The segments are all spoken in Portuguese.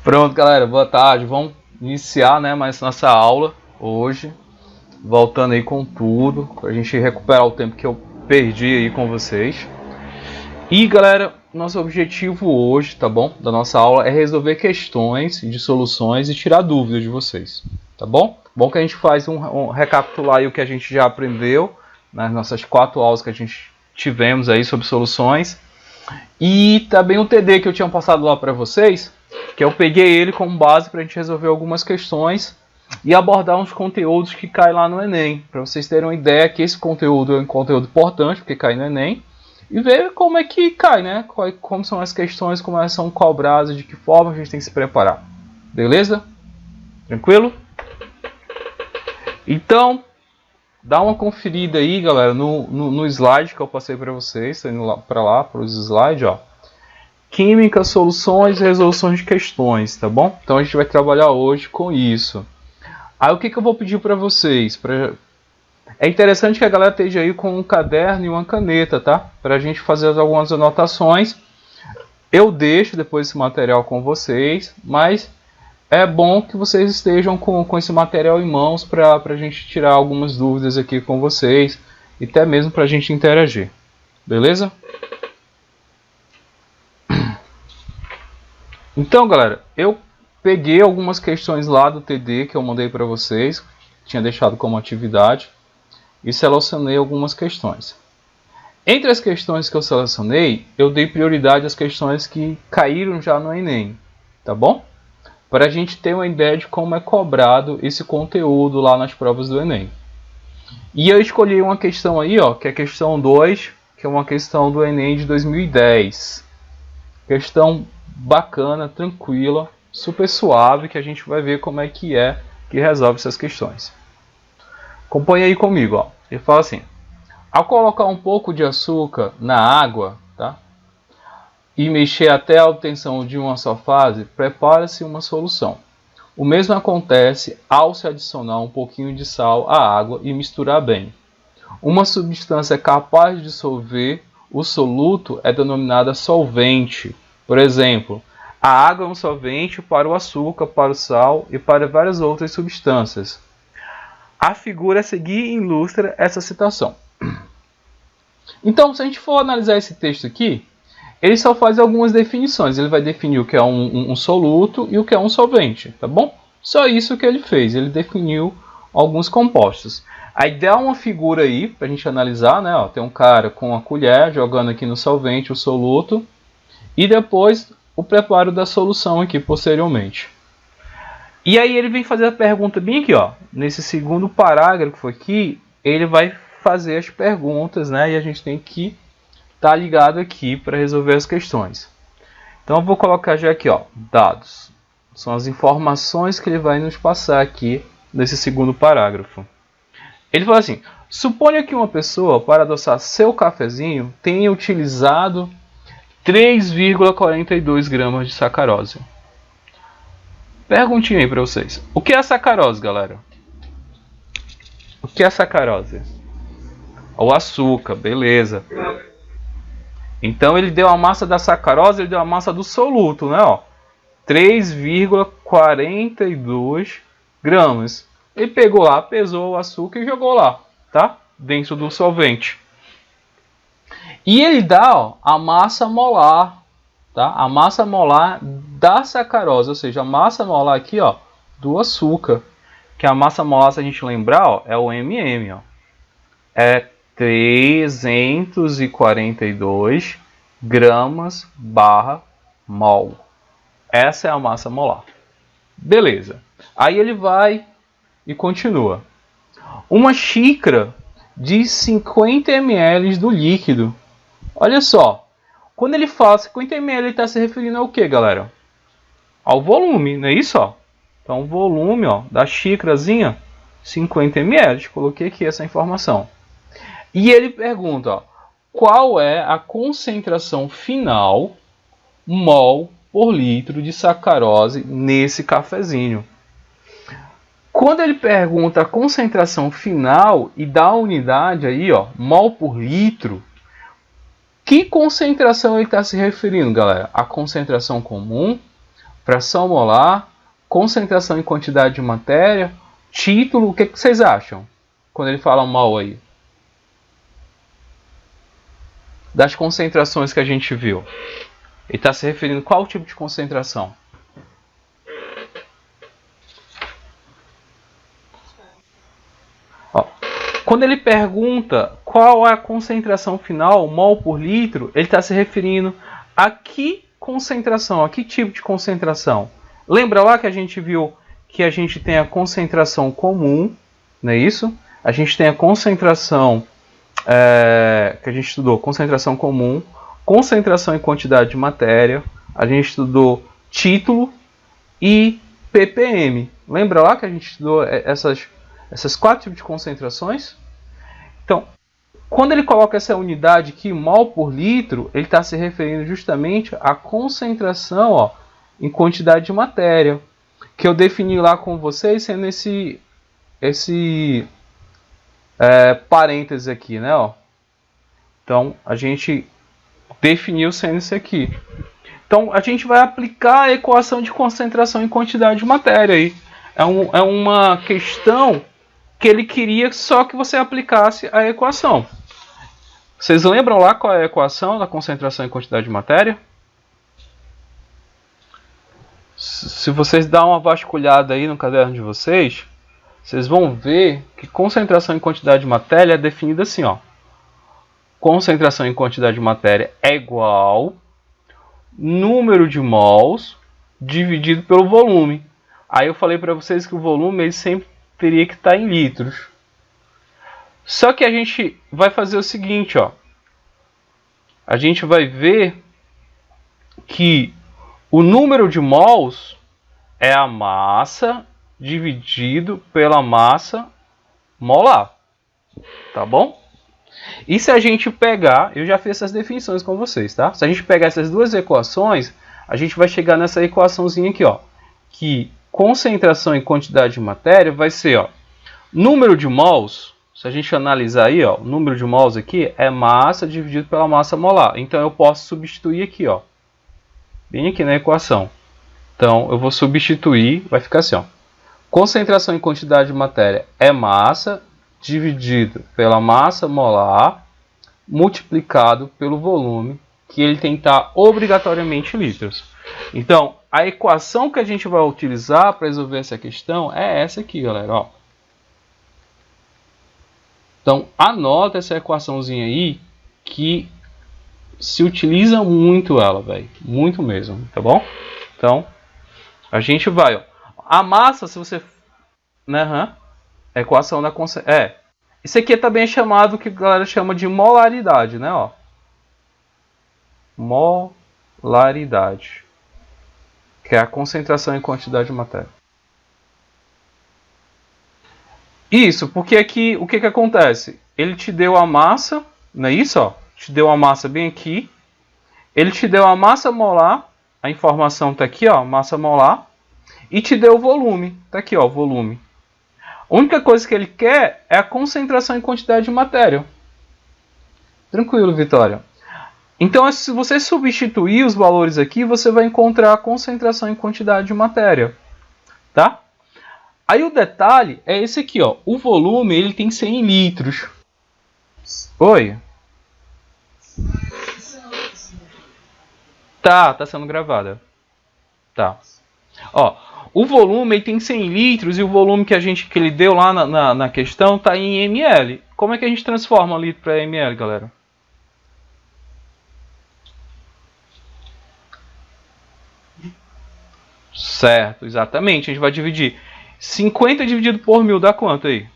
Pronto, galera, boa tarde. Vamos iniciar, né, mais nossa aula hoje, voltando aí com tudo, pra gente recuperar o tempo que eu perdi aí com vocês. E, galera, nosso objetivo hoje, tá bom, da nossa aula é resolver questões de soluções e tirar dúvidas de vocês, tá bom? Bom que a gente faz recapitular aí o que a gente já aprendeu nas nossas 4 aulas que a gente tivemos aí sobre soluções. E também o TD que eu tinha passado lá para vocês, que eu peguei ele como base para a gente resolver algumas questões e abordar uns conteúdos que caem lá no Enem, para vocês terem uma ideia que esse conteúdo é um conteúdo importante, porque cai no Enem, e ver como é que cai, né? Como são as questões, como elas são cobradas, de que forma a gente tem que se preparar. Beleza? Tranquilo? Então, dá uma conferida aí, galera, no slide que eu passei para vocês, indo para lá, para os slides, ó. Química, soluções e resoluções de questões, tá bom? Então a gente vai trabalhar hoje com isso. Aí o que eu vou pedir para vocês? É interessante que a galera esteja aí com um caderno e uma caneta, tá? Para a gente fazer algumas anotações. Eu deixo depois esse material com vocês, mas é bom que vocês estejam com esse material em mãos para a gente tirar algumas dúvidas aqui com vocês e até mesmo para a gente interagir. Beleza? Então, galera, eu peguei algumas questões lá do TD que eu mandei para vocês, tinha deixado como atividade, e selecionei algumas questões. Entre as questões que eu selecionei, eu dei prioridade às questões que caíram já no Enem, tá bom? Para a gente ter uma ideia de como é cobrado esse conteúdo lá nas provas do Enem. E eu escolhi uma questão aí, ó, que é a questão 2, que é uma questão do Enem de 2010. Questão bacana, tranquila, super suave, que a gente vai ver como é que resolve essas questões. Acompanhe aí comigo, ó. Ele fala assim: ao colocar um pouco de açúcar na água, tá? E mexer até a obtenção de uma só fase, prepara-se uma solução. O mesmo acontece ao se adicionar um pouquinho de sal à água e misturar bem. Uma substância capaz de dissolver o soluto é denominada solvente. Por exemplo, a água é um solvente para o açúcar, para o sal e para várias outras substâncias. A figura a seguir ilustra essa citação. Então, se a gente for analisar esse texto aqui, ele só faz algumas definições. Ele vai definir o que é um soluto e o que é um solvente, tá bom? Só isso que ele fez. Ele definiu alguns compostos. Aí dá uma figura aí para a gente analisar, né? Ó, tem um cara com a colher jogando aqui no solvente o soluto. E depois o preparo da solução aqui posteriormente. E aí ele vem fazer a pergunta bem aqui, ó. Nesse segundo parágrafo aqui, ele vai fazer as perguntas, né? E a gente tem que estar ligado aqui para resolver as questões. Então eu vou colocar já aqui, ó, dados. São as informações que ele vai nos passar aqui nesse segundo parágrafo. Ele fala assim: suponha que uma pessoa, para adoçar seu cafezinho, tenha utilizado 3,42 gramas de sacarose. Perguntinha aí para vocês. O que é sacarose, galera? O que é sacarose? O açúcar, beleza. Então ele deu a massa da sacarose, ele deu a massa do soluto, né? 3,42 gramas. Ele pegou lá, pesou o açúcar e jogou lá, tá? Dentro do solvente. E ele dá, ó, a massa molar, tá? A massa molar da sacarose, ou seja, a massa molar aqui, ó, do açúcar. Que a massa molar, se a gente lembrar, ó, é o MM, ó. É 342 gramas barra mol. Essa é a massa molar. Beleza. Aí ele vai e continua. Uma xícara de 50 ml do líquido. Olha só, quando ele fala 50 ml, ele está se referindo ao que, galera? Ao volume, não é isso? Ó? Então, o volume, ó, da xícarazinha, 50 ml. Coloquei aqui essa informação. E ele pergunta, ó, qual é a concentração final, mol por litro de sacarose nesse cafezinho? Quando ele pergunta a concentração final e dá a unidade aí, ó, mol por litro, que concentração ele está se referindo, galera? A concentração comum, fração molar, concentração em quantidade de matéria, título, o que vocês acham? Quando ele fala mol aí. Das concentrações que a gente viu. Ele está se referindo a qual tipo de concentração? Ó, quando ele pergunta qual é a concentração final, mol por litro, ele está se referindo a que concentração, a que tipo de concentração? Lembra lá que a gente viu que a gente tem a concentração comum, não é isso? A gente tem a concentração que a gente estudou, concentração comum, concentração em quantidade de matéria, a gente estudou título e ppm. Lembra lá que a gente estudou essas 4 tipos de concentrações? Então, quando ele coloca essa unidade aqui, mol por litro, ele está se referindo justamente à concentração, ó, em quantidade de matéria, que eu defini lá com vocês sendo esse parênteses aqui, né? Ó. Então, a gente definiu sendo isso aqui. Então, a gente vai aplicar a equação de concentração em quantidade de matéria aí. É uma questão que ele queria só que você aplicasse a equação. Vocês lembram lá qual é a equação da concentração em quantidade de matéria? Se vocês dão uma vasculhada aí no caderno de vocês, vocês vão ver que concentração em quantidade de matéria é definida assim, ó. Concentração em quantidade de matéria é igual número de mols dividido pelo volume. Aí eu falei para vocês que o volume ele sempre teria que estar em litros. Só que a gente vai fazer o seguinte, ó. A gente vai ver que o número de mols é a massa dividido pela massa molar. Tá bom? E se a gente pegar, eu já fiz essas definições com vocês, tá? Se a gente pegar essas duas equações, a gente vai chegar nessa equaçãozinha aqui, ó. Que concentração em quantidade de matéria vai ser, ó, número de mols. Se a gente analisar aí, ó, o número de mols aqui é massa dividido pela massa molar. Então eu posso substituir aqui, ó. Bem aqui na equação. Então eu vou substituir, vai ficar assim, ó. Concentração em quantidade de matéria é massa dividido pela massa molar multiplicado pelo volume, que ele tem que estar obrigatoriamente em litros. Então, a equação que a gente vai utilizar para resolver essa questão é essa aqui, galera. Ó. Então, anota essa equaçãozinha aí, que se utiliza muito ela, velho. Muito mesmo, tá bom? Então, a gente vai, ó. A massa, se você... Né, equação da concentração... Isso aqui também é chamado, que a galera chama de molaridade, né, ó. Molaridade. Que é a concentração em quantidade de matéria. Isso, porque aqui, o que acontece? Ele te deu a massa, não é isso, ó? Te deu a massa bem aqui. Ele te deu a massa molar, a informação tá aqui, ó, massa molar. E te deu o volume, tá aqui, ó, volume. A única coisa que ele quer é a concentração em quantidade de matéria. Tranquilo, Vitória. Então, se você substituir os valores aqui, você vai encontrar a concentração em quantidade de matéria. Tá? Aí o detalhe é esse aqui, ó. O volume ele tem que ser em litros. Oi? Tá sendo gravada. Tá. Ó, o volume ele tem que ser em litros e o volume que ele deu lá na questão tá em ml. Como é que a gente transforma litro para ml, galera? Certo, exatamente. A gente vai dividir 50 dividido por 1000 dá quanto aí?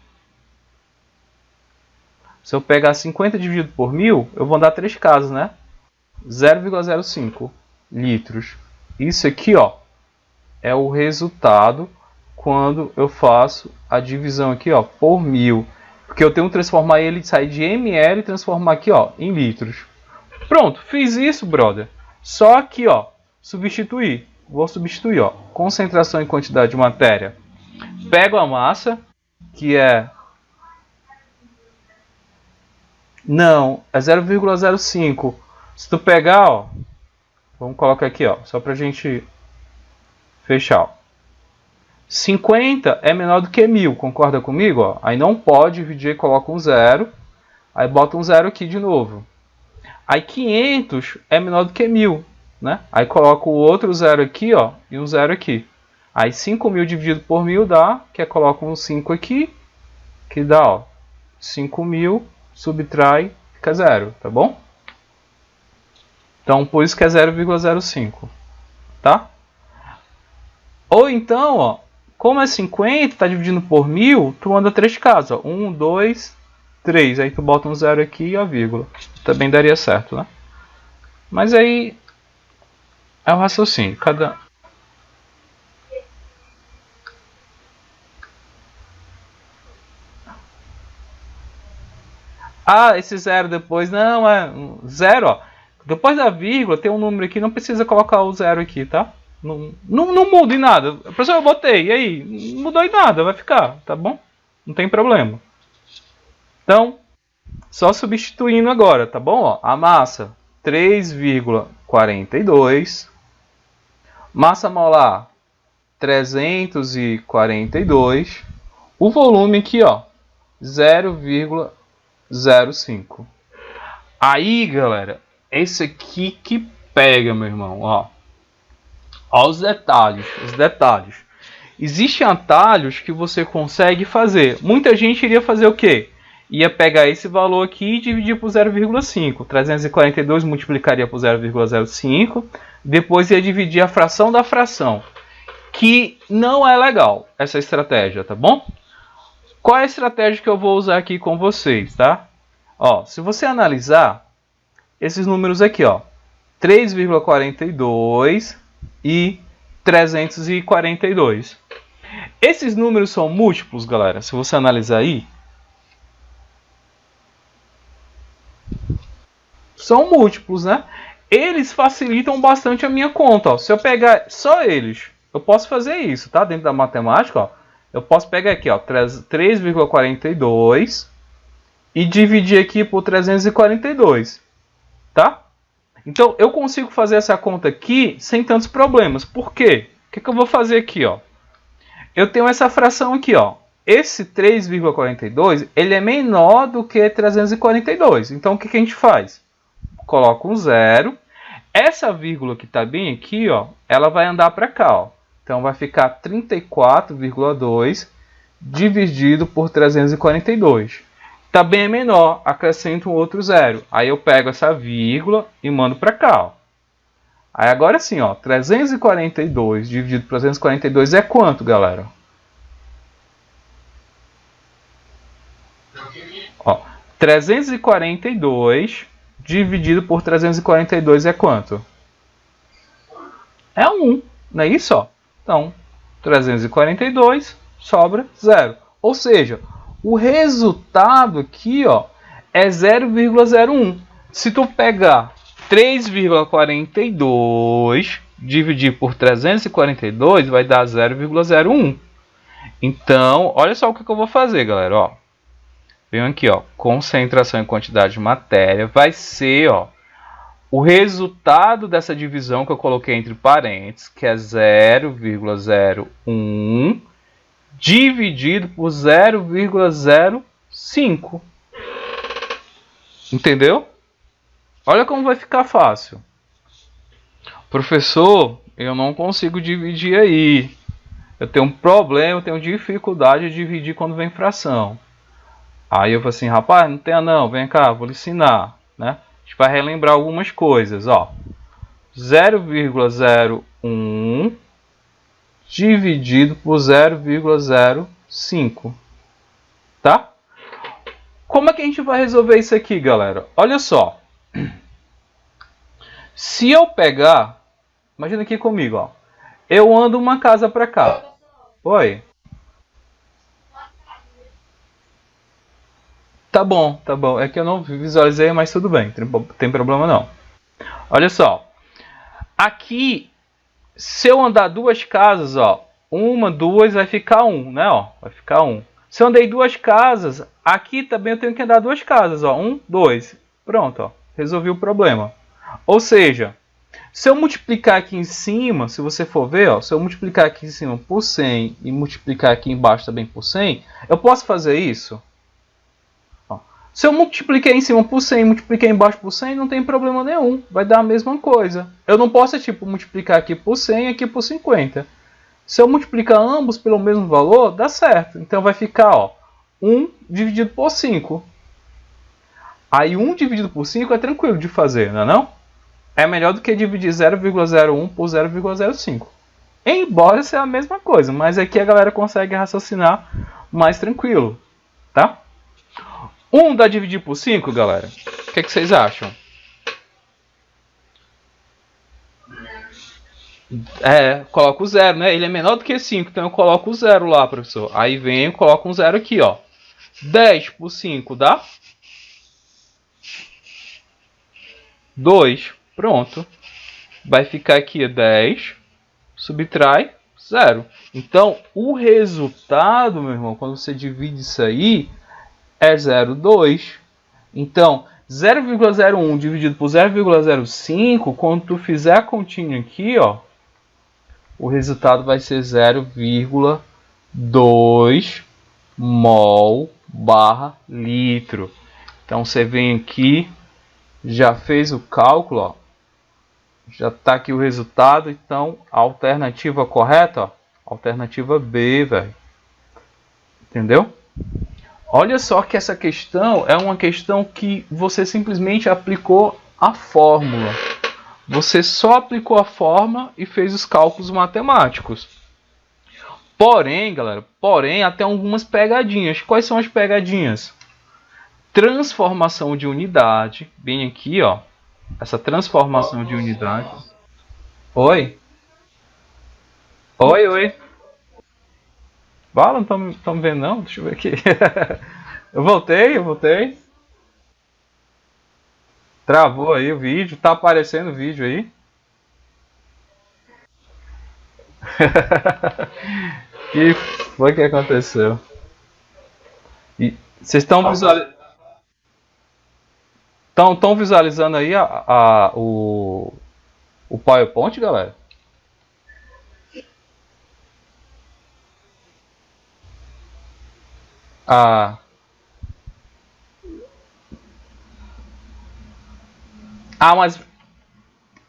Se eu pegar 50 dividido por 1000, eu vou dar 3 casas, né? 0,05 litros. Isso aqui, ó, é o resultado quando eu faço a divisão aqui, ó, por 1000. Porque eu tenho que transformar ele, sair de ml e transformar aqui, ó, em litros. Pronto, fiz isso, brother. Só aqui, ó, substituir. Vou substituir, ó, concentração em quantidade de matéria Pego a massa, que é... Não, é 0,05. Se tu pegar, ó... Vamos colocar aqui, ó, só pra gente fechar, ó. 50 é menor do que 1000, concorda comigo? Ó? Aí não pode dividir e coloca um zero. Aí bota um zero aqui de novo. Aí 500 é menor do que 1000, né? Aí coloca o outro zero aqui, ó, e um zero aqui. Aí 5.000 dividido por 1000 dá, que é coloca um 5 aqui, que dá, ó, 5.000, subtrai, fica zero, tá bom? Então por isso que é 0,05, tá? Ou então, ó, como é 50, está dividindo por 1000, tu anda 3 casas. Ó. 1, 2, 3. Aí tu bota um zero aqui e a vírgula. Também daria certo, né? Mas aí é o raciocínio. Cada... Ah, esse zero depois... Não, é zero, ó. Depois da vírgula tem um número aqui, não precisa colocar o zero aqui, tá? Não muda em nada. Professor, eu botei, e aí? Não mudou em nada, vai ficar, tá bom? Não tem problema. Então, só substituindo agora, tá bom? Ó, a massa, 3,42. Massa molar, 342. O volume aqui, ó, 0,05. Aí, galera, esse aqui que pega, meu irmão, ó. Ó os detalhes, Existem atalhos que você consegue fazer. Muita gente iria fazer o quê? Ia pegar esse valor aqui e dividir por 0,5. 342 multiplicaria por 0,05. Depois ia dividir a fração da fração. Que não é legal essa estratégia, tá bom? Qual é a estratégia que eu vou usar aqui com vocês, tá? Ó, se você analisar esses números aqui, ó. 3,42 e 342. Esses números são múltiplos, galera. Se você analisar aí, são múltiplos, né? Eles facilitam bastante a minha conta. Ó. Se eu pegar só eles, eu posso fazer isso, tá? Dentro da matemática, ó, eu posso pegar aqui, ó, 3,42 e dividir aqui por 342, tá? Então, eu consigo fazer essa conta aqui sem tantos problemas. Por quê? O que eu vou fazer aqui, ó? Eu tenho essa fração aqui, ó. Esse 3,42, ele é menor do que 342. Então, o que a gente faz? Coloca um zero. Essa vírgula que está bem aqui, ó, ela vai andar para cá, ó. Então, vai ficar 34,2 dividido por 342. Também é menor, acrescento um outro zero. Aí eu pego essa vírgula e mando para cá. Ó. Aí agora sim, ó, 342 dividido por 342 é quanto, galera? Ó, 342 dividido por 342 é quanto? É 1, não é isso? Ó? Então, 342 sobra 0. Ou seja, o resultado aqui, ó, é 0,01. Se tu pegar 3,42 dividir por 342, vai dar 0,01. Então, olha só o que eu vou fazer, galera. Ó. Venho aqui, ó, concentração em quantidade de matéria. Vai ser, ó, o resultado dessa divisão que eu coloquei entre parênteses, que é 0,01 dividido por 0,05. Entendeu? Olha como vai ficar fácil. Professor, eu não consigo dividir aí. Eu tenho um problema, eu tenho dificuldade de dividir quando vem fração. Aí eu falo assim, rapaz, não tenha não, vem cá, vou lhe ensinar. Né? A gente vai relembrar algumas coisas. 0,01 dividido por 0,05. Tá? Como é que a gente vai resolver isso aqui, galera? Olha só. Se eu pegar... Imagina aqui comigo, ó. Eu ando uma casa para cá. Oi. Tá bom, tá bom. É que eu não visualizei, mas tudo bem. Tem problema não. Olha só. Aqui, se eu andar duas casas, ó, uma, duas, vai ficar 1, né? Ó, vai ficar 1. Se eu andei 2 casas, aqui também eu tenho que andar 2 casas, ó. 1, 2. Pronto, ó. Resolvi o problema. Ou seja, se eu multiplicar aqui em cima, se você for ver, ó, se eu multiplicar aqui em cima por 100 e multiplicar aqui embaixo também por 100, eu posso fazer isso? Ó, se eu multipliquei em cima por 100 e multipliquei embaixo por 100, não tem problema nenhum. Vai dar a mesma coisa. Eu não posso, tipo, multiplicar aqui por 100 e aqui por 50. Se eu multiplicar ambos pelo mesmo valor, dá certo. Então vai ficar, ó, 1 dividido por 5. Aí 1 dividido por 5 é tranquilo de fazer, não é não? É melhor do que dividir 0,01 por 0,05. Embora seja a mesma coisa, mas aqui a galera consegue raciocinar mais tranquilo, tá? 1 dá dividir por 5, galera? O que vocês acham? Coloco o 0, né? Ele é menor do que 5, então eu coloco o 0 lá, professor. Aí venho e coloco um 0 aqui, ó. 10 por 5 dá? 2. Pronto. Vai ficar aqui 10, subtrai 0. Então, o resultado, meu irmão, quando você divide isso aí, é 0,2. Então, 0,01 dividido por 0,05, quando tu fizer a continha aqui, ó, o resultado vai ser 0,2 mol barra litro. Então, você vem aqui, já fez o cálculo, ó. Já está aqui o resultado, então a alternativa correta, ó, alternativa B, velho. Entendeu? Olha só que essa questão é uma questão que você simplesmente aplicou a fórmula. Você só aplicou a fórmula e fez os cálculos matemáticos. Porém, galera, até algumas pegadinhas. Quais são as pegadinhas? Transformação de unidade, bem aqui, ó. Essa transformação de unidade. Oi? Oi, oi. Fala, não estão me vendo não? Deixa eu ver aqui. eu voltei. Travou aí o vídeo. Tá aparecendo o vídeo aí. que foi que aconteceu? E vocês estão visualizando aí o PowerPoint, galera? Mas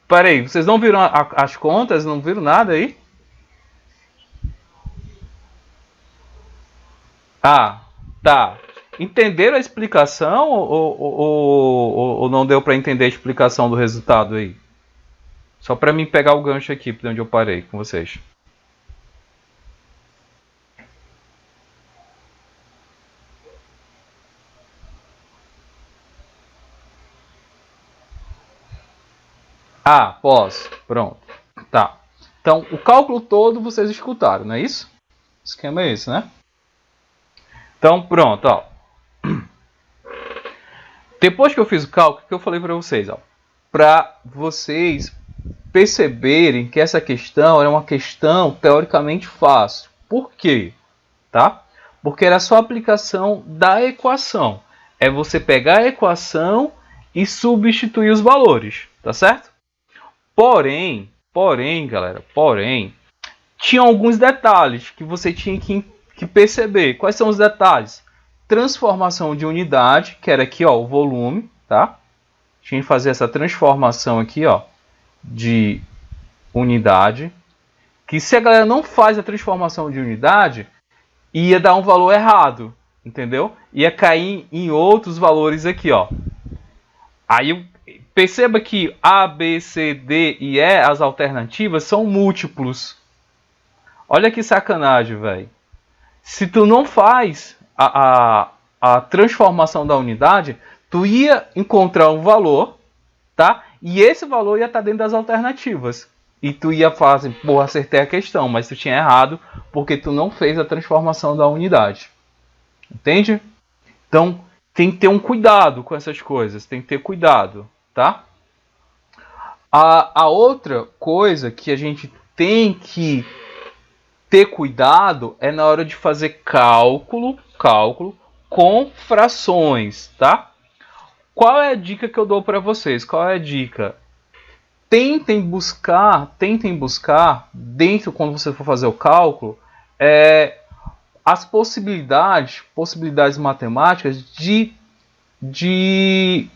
peraí, vocês não viram as contas? Não viram nada aí? Tá. Entenderam a explicação ou não deu para entender a explicação do resultado aí? Só para mim pegar o gancho aqui, de onde eu parei com vocês. Posso. Pronto. Tá. Então, o cálculo todo vocês escutaram, não é isso? O esquema é esse, né? Então, pronto, ó. Depois que eu fiz o cálculo, o que eu falei para vocês, ó, para vocês perceberem que essa questão era uma questão teoricamente fácil. Por quê? Tá? Porque era só a aplicação da equação. É você pegar a equação e substituir os valores, tá certo? Porém, galera, tinha alguns detalhes que você tinha que perceber. Quais são os detalhes? Transformação de unidade, que era aqui, ó, o volume, tá? Tinha que fazer essa transformação aqui, ó, de unidade. Que se a galera não faz a transformação de unidade, ia dar um valor errado, entendeu? Ia cair em outros valores aqui, ó. Aí perceba que A, B, C, D e E, as alternativas, são múltiplos. Olha que sacanagem, velho. Se tu não faz a transformação da unidade, tu ia encontrar um valor, tá? E esse valor ia estar dentro das alternativas. E tu ia fazer, porra, acertei a questão, mas tu tinha errado porque tu não fez a transformação da unidade. Entende? Então, tem que ter um cuidado com essas coisas, tem que ter cuidado, tá? A outra coisa que a gente tem que ter cuidado é na hora de fazer cálculo com frações, tá? Qual é a dica que eu dou para vocês? Qual é a dica? Tentem buscar dentro, quando você for fazer o cálculo, as possibilidades matemáticas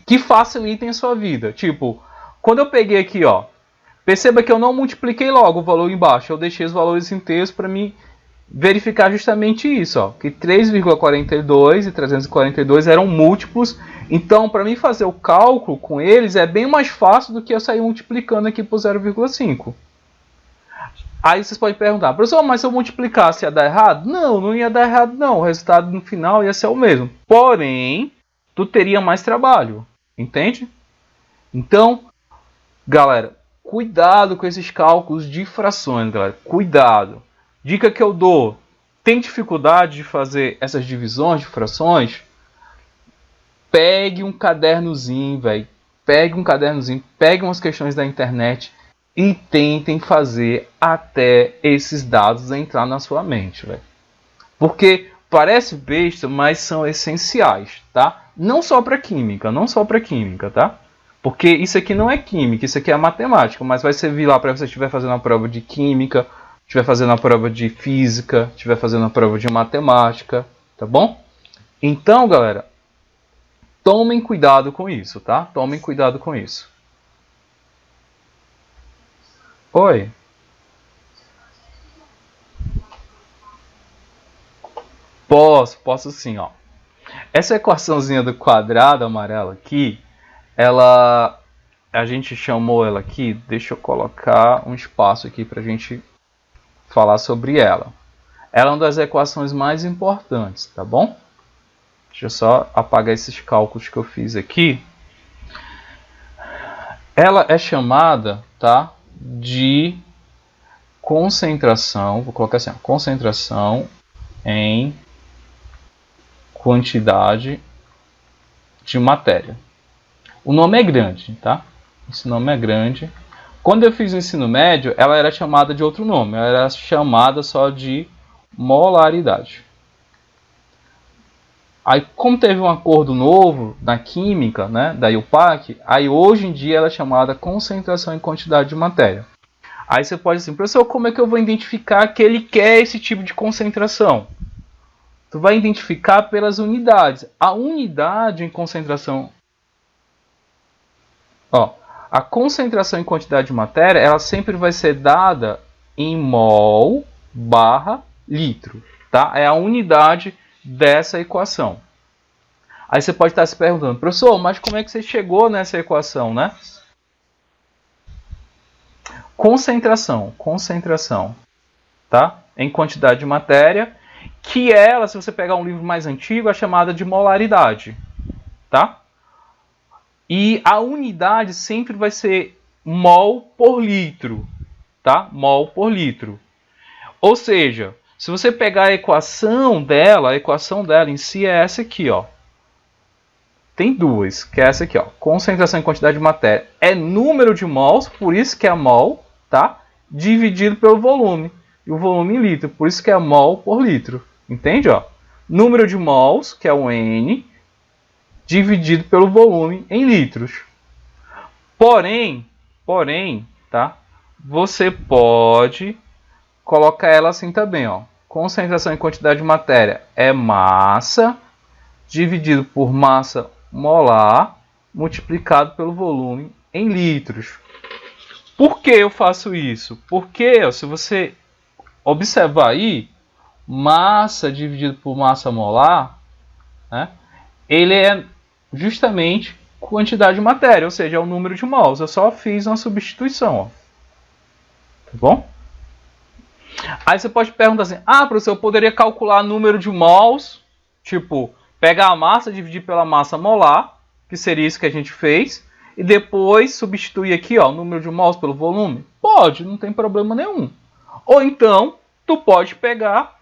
que facilitem a sua vida. Tipo, quando eu peguei aqui, ó, perceba que eu não multipliquei logo o valor embaixo, eu deixei os valores inteiros para mim verificar justamente isso, ó, que 3,42 e 342 eram múltiplos. Então, para mim fazer o cálculo com eles é bem mais fácil do que eu sair multiplicando aqui por 0,5. Aí vocês podem perguntar, professor, mas se eu multiplicasse ia dar errado? Não, não ia dar errado não, o resultado no final ia ser o mesmo. Porém, tu teria mais trabalho, entende? Então, galera, cuidado com esses cálculos de frações, galera, cuidado. Dica que eu dou, tem dificuldade de fazer essas divisões de frações? Pegue um cadernozinho, velho. Pegue umas questões da internet e tentem fazer até esses dados entrar na sua mente, velho. Porque parece besta, mas são essenciais, tá? Não só para química, tá? Porque isso aqui não é química, isso aqui é matemática, mas vai servir lá para você estiver fazendo a prova de química, estiver fazendo a prova de física, estiver fazendo a prova de matemática, tá bom? Então, galera, tomem cuidado com isso, tá? Tomem cuidado com isso. Oi. Posso sim, ó. Essa equaçãozinha do quadrado amarelo aqui, a gente chamou ela aqui, deixa eu colocar um espaço aqui pra gente falar sobre ela. Ela é uma das equações mais importantes, tá bom? Deixa eu só apagar esses cálculos que eu fiz aqui. Ela é chamada, tá, de concentração, vou colocar assim, concentração em quantidade de matéria. O nome é grande, tá? Esse nome é grande. Quando eu fiz o ensino médio, ela era chamada de outro nome. Ela era chamada só de molaridade. Aí, como teve um acordo novo na química, né, da IUPAC, aí hoje em dia ela é chamada concentração em quantidade de matéria. Aí você pode dizer, professor, como é que eu vou identificar que ele quer esse tipo de concentração? Tu vai identificar pelas unidades. A unidade em concentração... Ó, a concentração em quantidade de matéria, ela sempre vai ser dada em mol barra litro, tá? É a unidade dessa equação. Aí você pode estar se perguntando, professor, mas como é que você chegou nessa equação, né? Concentração, tá? Em quantidade de matéria, que ela, se você pegar um livro mais antigo, é chamada de molaridade, tá? E a unidade sempre vai ser mol por litro, tá? Mol por litro. Ou seja, se você pegar a equação dela em si é essa aqui, ó. Tem duas, que é essa aqui, ó. Concentração em quantidade de matéria é número de mols, por isso que é mol, tá? Dividido pelo volume. E o volume em litro, por isso que é mol por litro. Entende, ó? Número de mols, que é o N, dividido pelo volume em litros. Porém, tá? Você pode colocar ela assim também, ó. Concentração em quantidade de matéria é massa dividido por massa molar multiplicado pelo volume em litros. Por que eu faço isso? Porque, ó, se você observar aí, massa dividido por massa molar, né, ele é justamente quantidade de matéria, ou seja, é o número de mols. Eu só fiz uma substituição, ó. Tá bom? Aí você pode perguntar assim, professor, eu poderia calcular o número de mols, tipo, pegar a massa, dividir pela massa molar, que seria isso que a gente fez, e depois substituir aqui, ó, o número de mols pelo volume? Pode, não tem problema nenhum. Ou então, tu pode pegar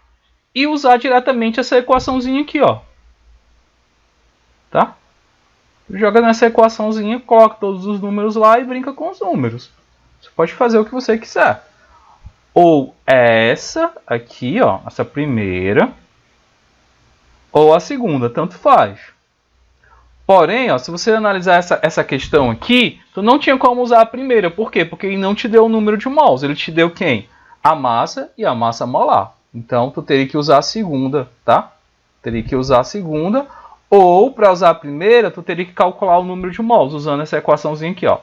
e usar diretamente essa equaçãozinha aqui, ó. Tá? Joga nessa equaçãozinha, coloca todos os números lá e brinca com os números. Você pode fazer o que você quiser. ou essa aqui, ó, essa primeira, ou a segunda, tanto faz. Porém, ó, se você analisar essa questão aqui, tu não tinha como usar a primeira. Por quê? Porque ele não te deu o número de mols. Ele te deu quem? A massa e a massa molar. Então, tu teria que usar a segunda, tá? Teria que usar a segunda. Ou, para usar a primeira, tu teria que calcular o número de mols, usando essa equaçãozinha aqui, ó.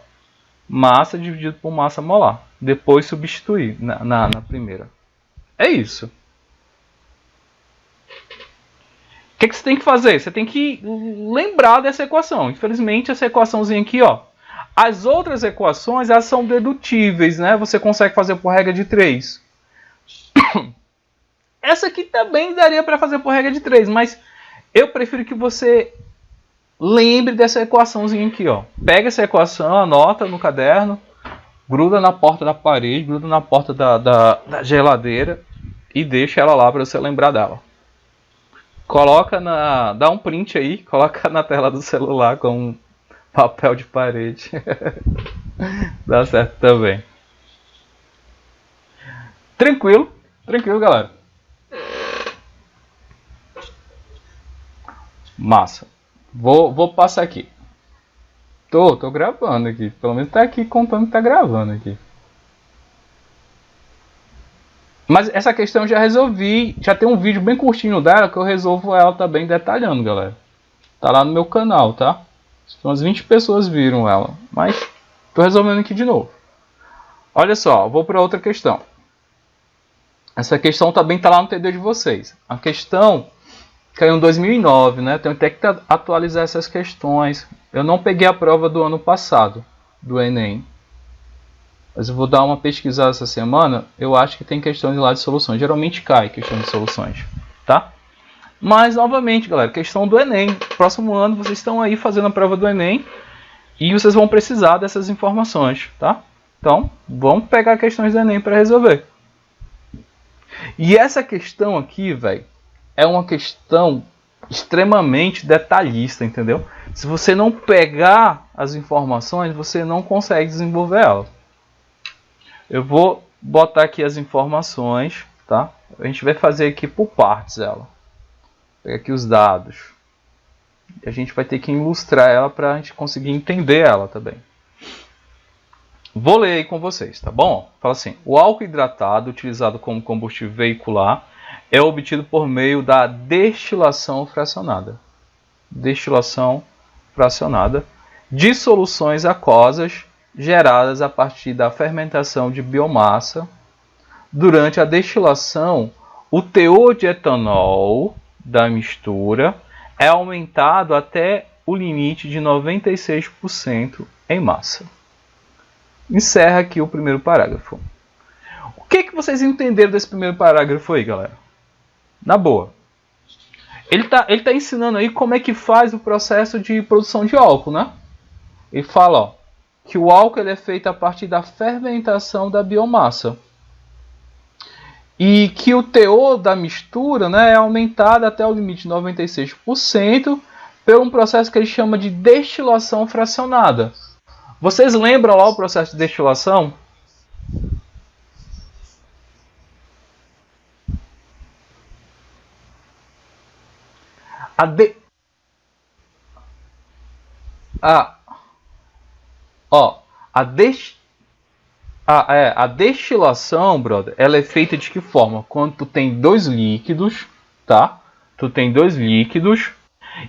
Massa dividido por massa molar. Depois substituir na primeira. É isso. O que você tem que fazer? Você tem que lembrar dessa equação. Infelizmente, essa equaçãozinha aqui, ó. As outras equações, elas são dedutíveis, né? Você consegue fazer por regra de 3. Essa aqui também daria para fazer por regra de 3, mas eu prefiro que você lembre dessa equaçãozinha aqui, ó. Pega essa equação, anota no caderno, gruda na porta da parede, gruda na porta da geladeira e deixa ela lá para você lembrar dela. Coloca dá um print aí, coloca na tela do celular com um papel de parede. Dá certo também. Tranquilo, tranquilo, galera. Massa. Vou passar aqui. Tô gravando aqui. Pelo menos tá aqui contando que tá gravando aqui. Mas essa questão eu já resolvi. Já tem um vídeo bem curtinho dela que eu resolvo ela também detalhando, galera. Tá lá no meu canal, tá? Umas 20 pessoas viram ela. Mas tô resolvendo aqui de novo. Olha só, vou para outra questão. Essa questão também tá lá no TD de vocês. A questão caiu em 2009, né? Tenho até que atualizar essas questões. Eu não peguei a prova do ano passado, do Enem. Mas eu vou dar uma pesquisada essa semana. Eu acho que tem questões lá de soluções. Geralmente cai questão de soluções, tá? Mas, novamente, galera, questão do Enem. Próximo ano vocês estão aí fazendo a prova do Enem. E vocês vão precisar dessas informações, tá? Então, vamos pegar questões do Enem para resolver. E essa questão aqui, velho, é uma questão extremamente detalhista, entendeu? Se você não pegar as informações, você não consegue desenvolver elas. Eu vou botar aqui as informações, tá? A gente vai fazer aqui por partes ela. Vou pegar aqui os dados. E a gente vai ter que ilustrar ela para a gente conseguir entender ela também. Vou ler aí com vocês, tá bom? Fala assim: o álcool hidratado utilizado como combustível veicular é obtido por meio da destilação fracionada. Destilação fracionada de soluções aquosas geradas a partir da fermentação de biomassa. Durante a destilação, o teor de etanol da mistura é aumentado até o limite de 96% em massa. Encerra aqui o primeiro parágrafo. O que vocês entenderam desse primeiro parágrafo aí, galera? Na boa. Ele tá ensinando aí como é que faz o processo de produção de álcool, né? Ele fala, ó, que o álcool ele é feito a partir da fermentação da biomassa. E que o teor da mistura, né, é aumentado até o limite de 96% por um processo que ele chama de destilação fracionada. Vocês lembram lá o processo de destilação? A destilação, brother, ela é feita de que forma? Quando tu tem dois líquidos, tá? Tu tem dois líquidos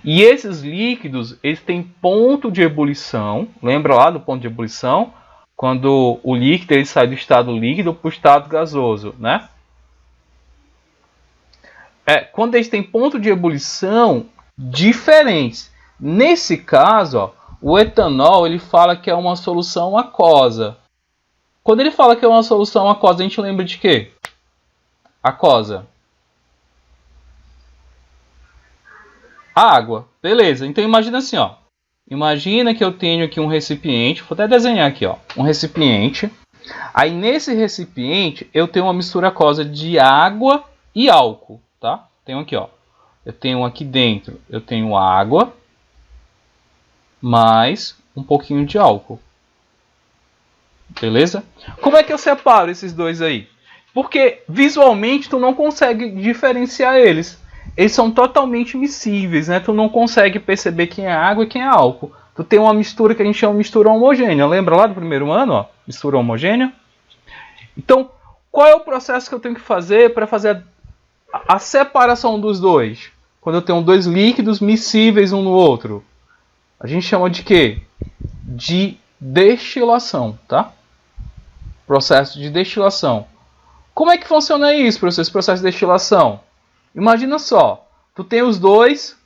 e esses líquidos, eles têm ponto de ebulição. Lembra lá do ponto de ebulição? Quando o líquido ele sai do estado líquido para o estado gasoso, né? Quando eles têm ponto de ebulição diferentes. Nesse caso, ó, o etanol ele fala que é uma solução aquosa. Quando ele fala que é uma solução aquosa, a gente lembra de quê? Aquosa. Água. Beleza. Então imagina assim, ó. Imagina que eu tenho aqui um recipiente. Vou até desenhar aqui, ó. Um recipiente. Aí nesse recipiente eu tenho uma mistura aquosa de água e álcool, tá? Tenho aqui, ó. Eu tenho aqui dentro, eu tenho água mais um pouquinho de álcool. Beleza? Como é que eu separo esses dois aí? Porque visualmente tu não consegue diferenciar eles. Eles são totalmente miscíveis, né? Tu não consegue perceber quem é água e quem é álcool. Tu tem uma mistura que a gente chama de mistura homogênea. Lembra lá do primeiro ano, ó? Mistura homogênea. Então, qual é o processo que eu tenho que fazer para fazer a separação dos dois? Quando eu tenho dois líquidos miscíveis um no outro. A gente chama de quê? De destilação, tá? Processo de destilação. Como é que funciona isso, professor, esse processo de destilação? Imagina só, tu tem os dois,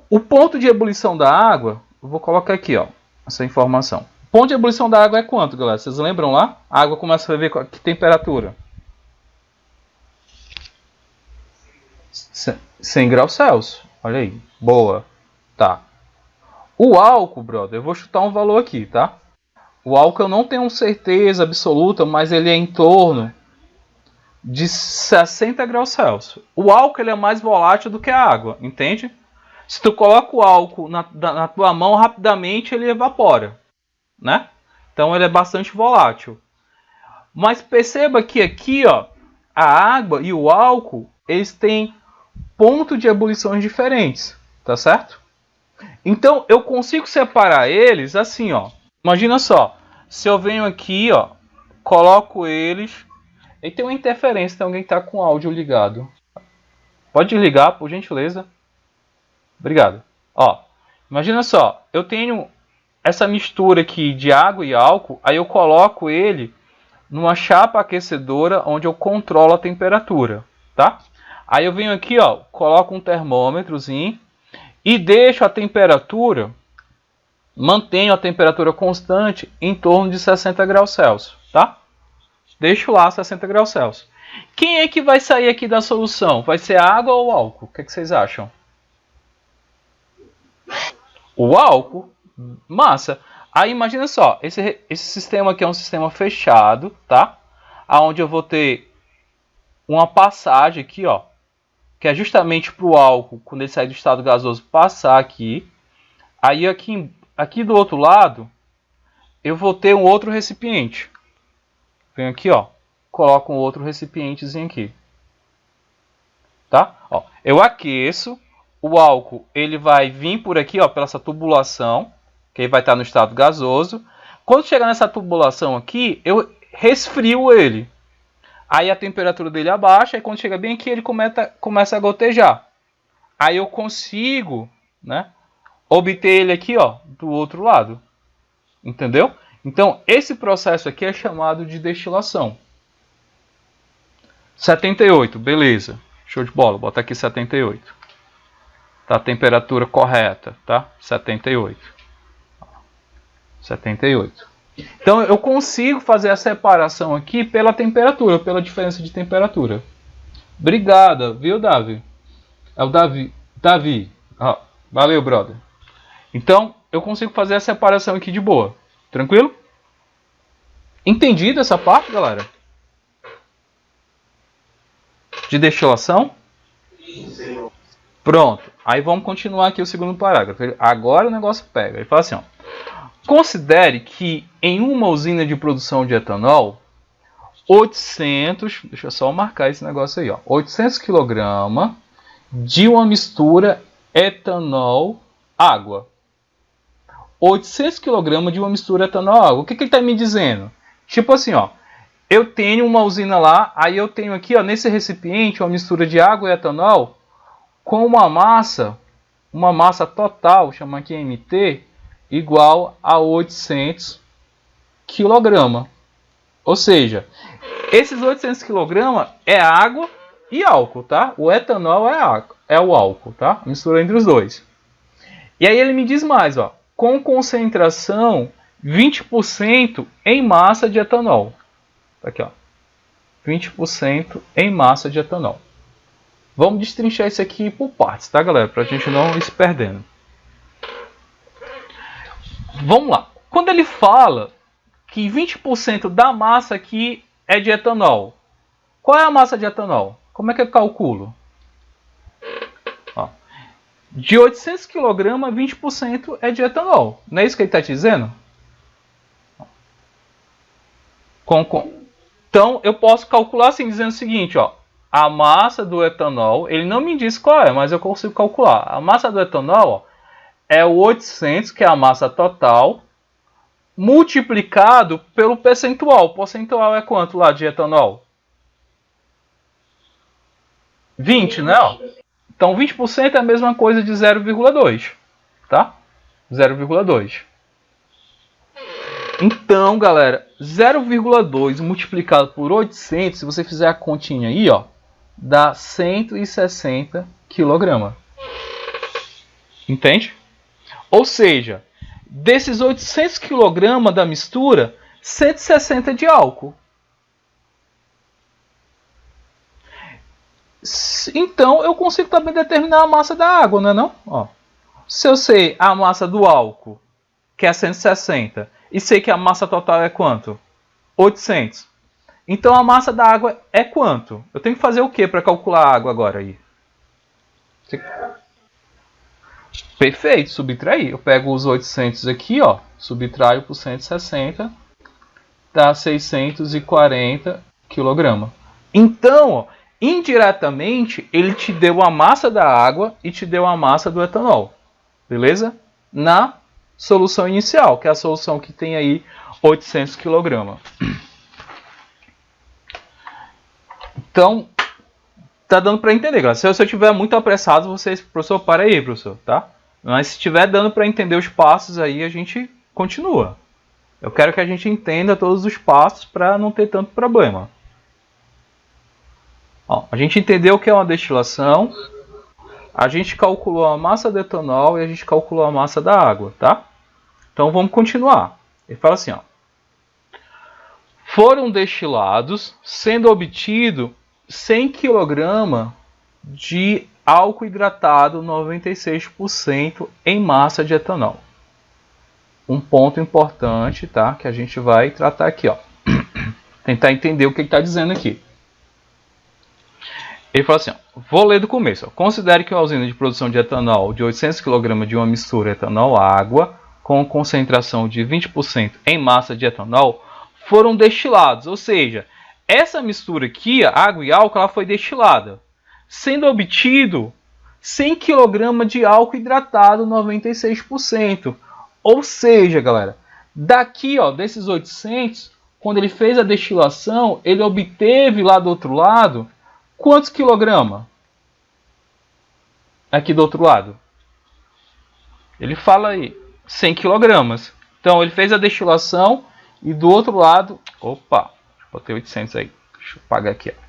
o ponto de ebulição da água, eu vou colocar aqui, ó, essa informação. O ponto de ebulição da água é quanto, galera? Vocês lembram lá? A água começa a ferver com que temperatura? 100 graus Celsius. Olha aí, boa. Tá. O álcool, brother, eu vou chutar um valor aqui, tá? O álcool eu não tenho certeza absoluta, mas ele é em torno de 60 graus Celsius. O álcool ele é mais volátil do que a água, entende? Se tu coloca o álcool na tua mão, rapidamente ele evapora, né? Então ele é bastante volátil. Mas perceba que aqui, ó, a água e o álcool, eles têm ponto de ebulição diferentes, tá certo? Então eu consigo separar eles assim, ó. Imagina só, se eu venho aqui, ó, coloco eles. E tem uma interferência, tem alguém que está com o áudio ligado. Pode ligar, por gentileza. Obrigado. Ó, imagina só, eu tenho essa mistura aqui de água e álcool, aí eu coloco ele numa chapa aquecedora onde eu controlo a temperatura, tá? Aí eu venho aqui, ó, coloco um termômetrozinho e deixo a temperatura, mantenho a temperatura constante em torno de 60 graus Celsius, tá? Deixo lá 60 graus Celsius. Quem é que vai sair aqui da solução? Vai ser água ou álcool? O que vocês acham? O álcool. Massa. Aí imagina só, esse sistema aqui é um sistema fechado, tá? Onde eu vou ter uma passagem aqui, ó, que é justamente para o álcool, quando ele sair do estado gasoso, passar aqui. Aí aqui do outro lado, eu vou ter um outro recipiente. Venho aqui, ó, coloco um outro recipientezinho aqui. Tá? Ó, eu aqueço, o álcool ele vai vir por aqui, ó, pela essa tubulação, que ele vai estar no estado gasoso. Quando chegar nessa tubulação aqui, eu resfrio ele. Aí a temperatura dele abaixa, e quando chega bem aqui, ele começa a gotejar. Aí eu consigo, né, obter ele aqui, ó, do outro lado. Entendeu? Então, esse processo aqui é chamado de destilação. 78, beleza. Show de bola, bota aqui 78. Tá a temperatura correta, tá? 78. 78. Então, eu consigo fazer a separação aqui pela temperatura, pela diferença de temperatura. Obrigada, viu, Davi? É o Davi. Davi. Ah, valeu, brother. Então, eu consigo fazer a separação aqui de boa. Tranquilo? Entendido essa parte, galera? De destilação? Pronto. Aí vamos continuar aqui o segundo parágrafo. Agora o negócio pega. Ele fala assim, ó. Considere que em uma usina de produção de etanol, 800... Deixa eu só marcar esse negócio aí, ó. 800 kg de uma mistura etanol-água. 800 kg de uma mistura etanol-água. O que ele está me dizendo? Tipo assim, ó. Eu tenho uma usina lá, aí eu tenho aqui, ó, nesse recipiente, uma mistura de água e etanol com uma massa total, chama aqui MT, igual a 800 kg. Ou seja, esses 800 kg é água e álcool, tá? O etanol é o álcool, tá? Mistura entre os dois. E aí ele me diz mais, ó, com concentração 20% em massa de etanol. Aqui, ó. 20% em massa de etanol. Vamos destrinchar isso aqui por partes, tá, galera? Pra gente não ir se perdendo. Vamos lá. Quando ele fala que 20% da massa aqui é de etanol, qual é a massa de etanol? Como é que eu calculo? Ó. De 800 kg, 20% é de etanol. Não é isso que ele está te dizendo? Então, eu posso calcular assim, dizendo o seguinte, ó. A massa do etanol, ele não me diz qual é, mas eu consigo calcular. A massa do etanol, ó, é o 800, que é a massa total, multiplicado pelo percentual. O percentual é quanto lá de etanol? 20, né? Ó. Então 20% é a mesma coisa de 0,2, tá? 0,2. Então, galera, 0,2 multiplicado por 800, se você fizer a continha aí, ó, dá 160 kg. Entende? Ou seja, desses 800 kg da mistura, 160 de álcool. Então, eu consigo também determinar a massa da água, não é não? Ó, se eu sei a massa do álcool, que é 160, e sei que a massa total é quanto? 800. Então, a massa da água é quanto? Eu tenho que fazer o que para calcular a água agora aí? Perfeito, subtrair. Eu pego os 800 aqui, ó, subtraio por 160, dá 640 kg. Então, ó, indiretamente, ele te deu a massa da água e te deu a massa do etanol. Beleza? Na solução inicial, que é a solução que tem aí 800 kg. Então, tá dando para entender, galera. Se eu estiver muito apressado, vocês, professor, para aí, professor, tá? Mas se estiver dando para entender os passos aí, a gente continua. Eu quero que a gente entenda todos os passos para não ter tanto problema. Ó, a gente entendeu o que é uma destilação, a gente calculou a massa do etanol e a gente calculou a massa da água, tá? Então vamos continuar. Ele fala assim, ó. Foram destilados, sendo obtido 100 kg de álcool hidratado 96% em massa de etanol. Um ponto importante, tá? Que a gente vai tratar aqui, ó. Tentar entender o que ele está dizendo aqui. Ele fala assim, ó, vou ler do começo. Ó. Considere que uma usina de produção de etanol de 800 kg de uma mistura etanol-água com concentração de 20% em massa de etanol foram destilados. Ou seja, essa mistura aqui, água e álcool, ela foi destilada, sendo obtido 100 kg de álcool hidratado 96%. Ou seja, galera, daqui, ó, desses 800, quando ele fez a destilação, ele obteve lá do outro lado quantos quilograma? Aqui do outro lado. Ele fala aí, 100 quilogramas. Então ele fez a destilação e do outro lado, opa, botei 800 aí. Deixa eu apagar aqui, ó.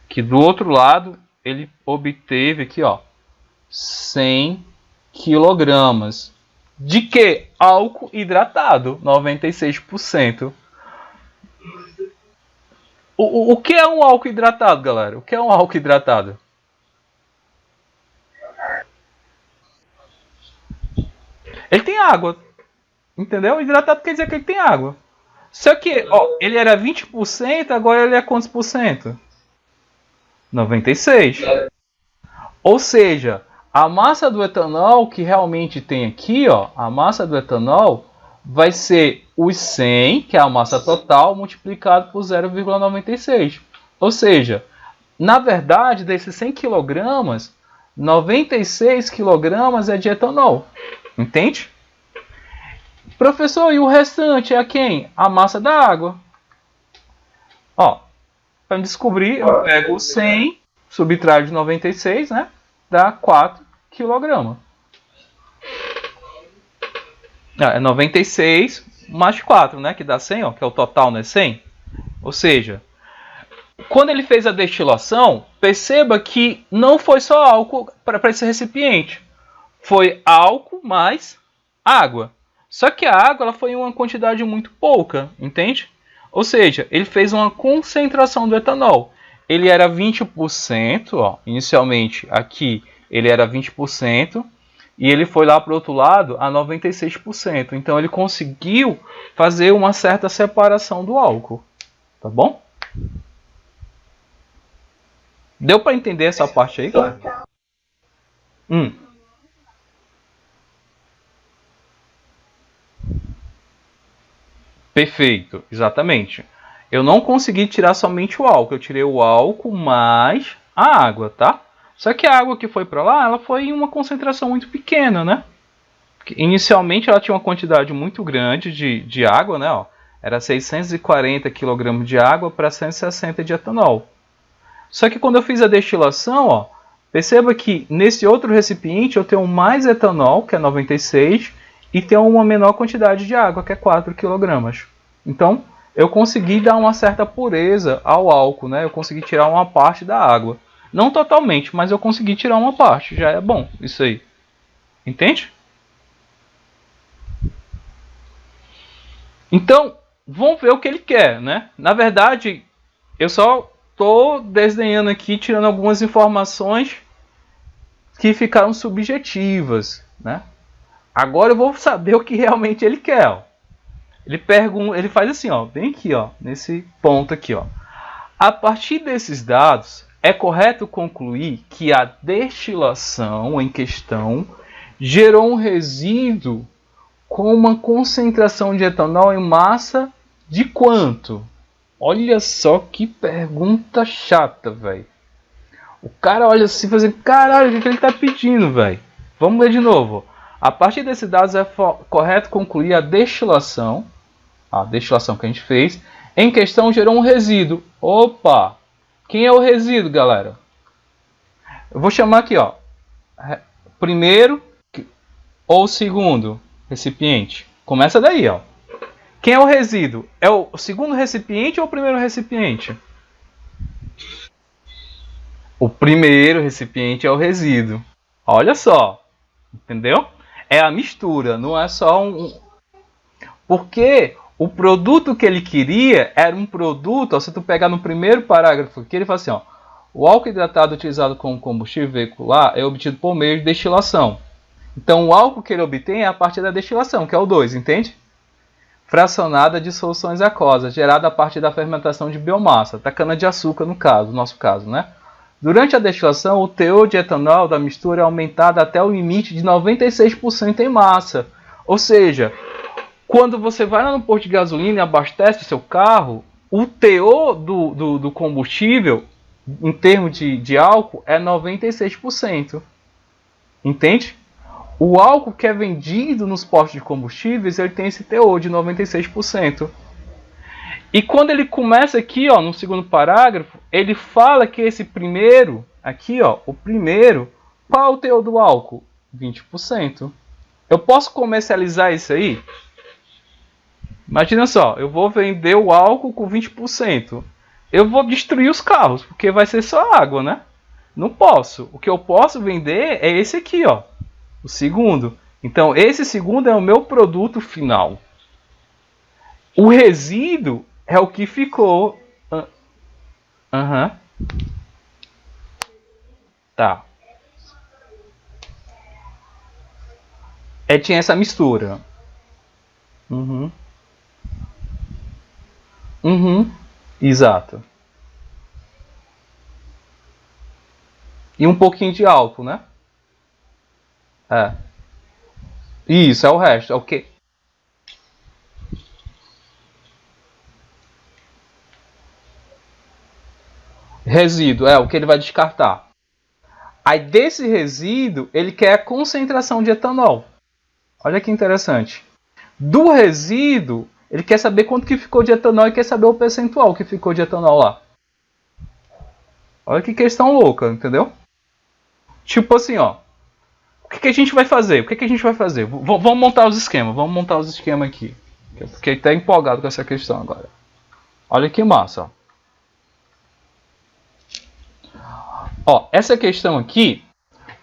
Que do outro lado ele obteve aqui, ó, 100 quilogramas. De que? Álcool hidratado, 96%. O que é um álcool hidratado, galera? O que é um álcool hidratado? Ele tem água. Entendeu? Hidratado quer dizer que ele tem água. Só que, ó, ele era 20%, agora ele é quantos por cento? 96%. Ou seja, a massa do etanol que realmente tem aqui, ó, a massa do etanol vai ser os 100, que é a massa total, multiplicado por 0,96. Ou seja, na verdade, desses 100 kg, 96 kg é de etanol. Entende? Professor, e o restante é quem? A massa da água. Ó, para descobrir, eu pego 100, subtraio de 96, né? Dá 4 kg. É 96 mais 4, né? Que dá 100, ó, que é o total, né? 100. Ou seja, quando ele fez a destilação, perceba que não foi só álcool para esse recipiente. Foi álcool mais água. Só que a água ela foi em uma quantidade muito pouca, entende? Ou seja, ele fez uma concentração do etanol. Ele era 20%, ó, inicialmente aqui ele era 20%, e ele foi lá para o outro lado a 96%. Então ele conseguiu fazer uma certa separação do álcool. Tá bom? Deu para entender essa parte aí, cara? Perfeito, exatamente. Eu não consegui tirar somente o álcool, eu tirei o álcool mais a água, tá? Só que a água que foi para lá, ela foi em uma concentração muito pequena, né? Inicialmente ela tinha uma quantidade muito grande de água, né? Ó, era 640 kg de água para 160 de etanol. Só que quando eu fiz a destilação, ó, perceba que nesse outro recipiente eu tenho mais etanol, que é 96, e tenho uma menor quantidade de água, que é 4 kg. Então, eu consegui dar uma certa pureza ao álcool, né? Eu consegui tirar uma parte da água. Não totalmente, mas eu consegui tirar uma parte. Já é bom isso aí. Entende? Então, vamos ver o que ele quer, né? Na verdade, eu só estou desenhando aqui, tirando algumas informações que ficaram subjetivas, né? Agora eu vou saber o que realmente ele quer. Ó. Ele faz assim, ó, bem aqui, ó, nesse ponto aqui, ó. A partir desses dados, é correto concluir que a destilação em questão gerou um resíduo com uma concentração de etanol em massa de quanto? Olha só que pergunta chata, velho. O cara olha assim e fala assim, caralho, o que ele está pedindo, velho? Vamos ler de novo. A partir desses dados é correto concluir a destilação que a gente fez, em questão gerou um resíduo. Opa! Quem é o resíduo, galera? Eu vou chamar aqui, ó. Primeiro ou segundo recipiente. Começa daí, ó. Quem é o resíduo? É o segundo recipiente ou o primeiro recipiente? O primeiro recipiente é o resíduo. Olha só. Entendeu? É a mistura, não é só Porque o produto que ele queria era um produto, ó, se tu pegar no primeiro parágrafo aqui, ele fala assim, ó, o álcool hidratado utilizado como combustível veicular é obtido por meio de destilação. Então o álcool que ele obtém é a partir da destilação, que é o 2, entende? Fracionada de soluções aquosas, gerada a partir da fermentação de biomassa, da cana-de-açúcar no nosso caso, né? Durante a destilação, o teor de etanol da mistura é aumentado até o limite de 96% em massa. Ou seja, quando você vai lá no posto de gasolina e abastece o seu carro, o teor do combustível, em termos de álcool, é 96%. Entende? O álcool que é vendido nos postos de combustíveis, ele tem esse teor de 96%. E quando ele começa aqui, ó, no segundo parágrafo, ele fala que esse primeiro, aqui, ó, o primeiro, qual é o teor do álcool? 20%. Eu posso comercializar isso aí? Imagina só, eu vou vender o álcool com 20%. Eu vou destruir os carros, porque vai ser só água, né? Não posso. O que eu posso vender é esse aqui, ó. O segundo. Então, esse segundo é o meu produto final. O resíduo é o que ficou. Tá. Tinha essa mistura. Exato. E um pouquinho de álcool, né? Isso, é o resto. É o quê? Resíduo, é o que ele vai descartar. Aí desse resíduo, ele quer a concentração de etanol. Olha que interessante. Do resíduo, ele quer saber quanto que ficou de etanol e quer saber o percentual que ficou de etanol lá. Olha que questão louca, entendeu? Tipo assim, ó. O que a gente vai fazer? Vamos montar os esquemas. Aqui. Fiquei até empolgado com essa questão agora. Olha que massa, ó. Ó, essa questão aqui,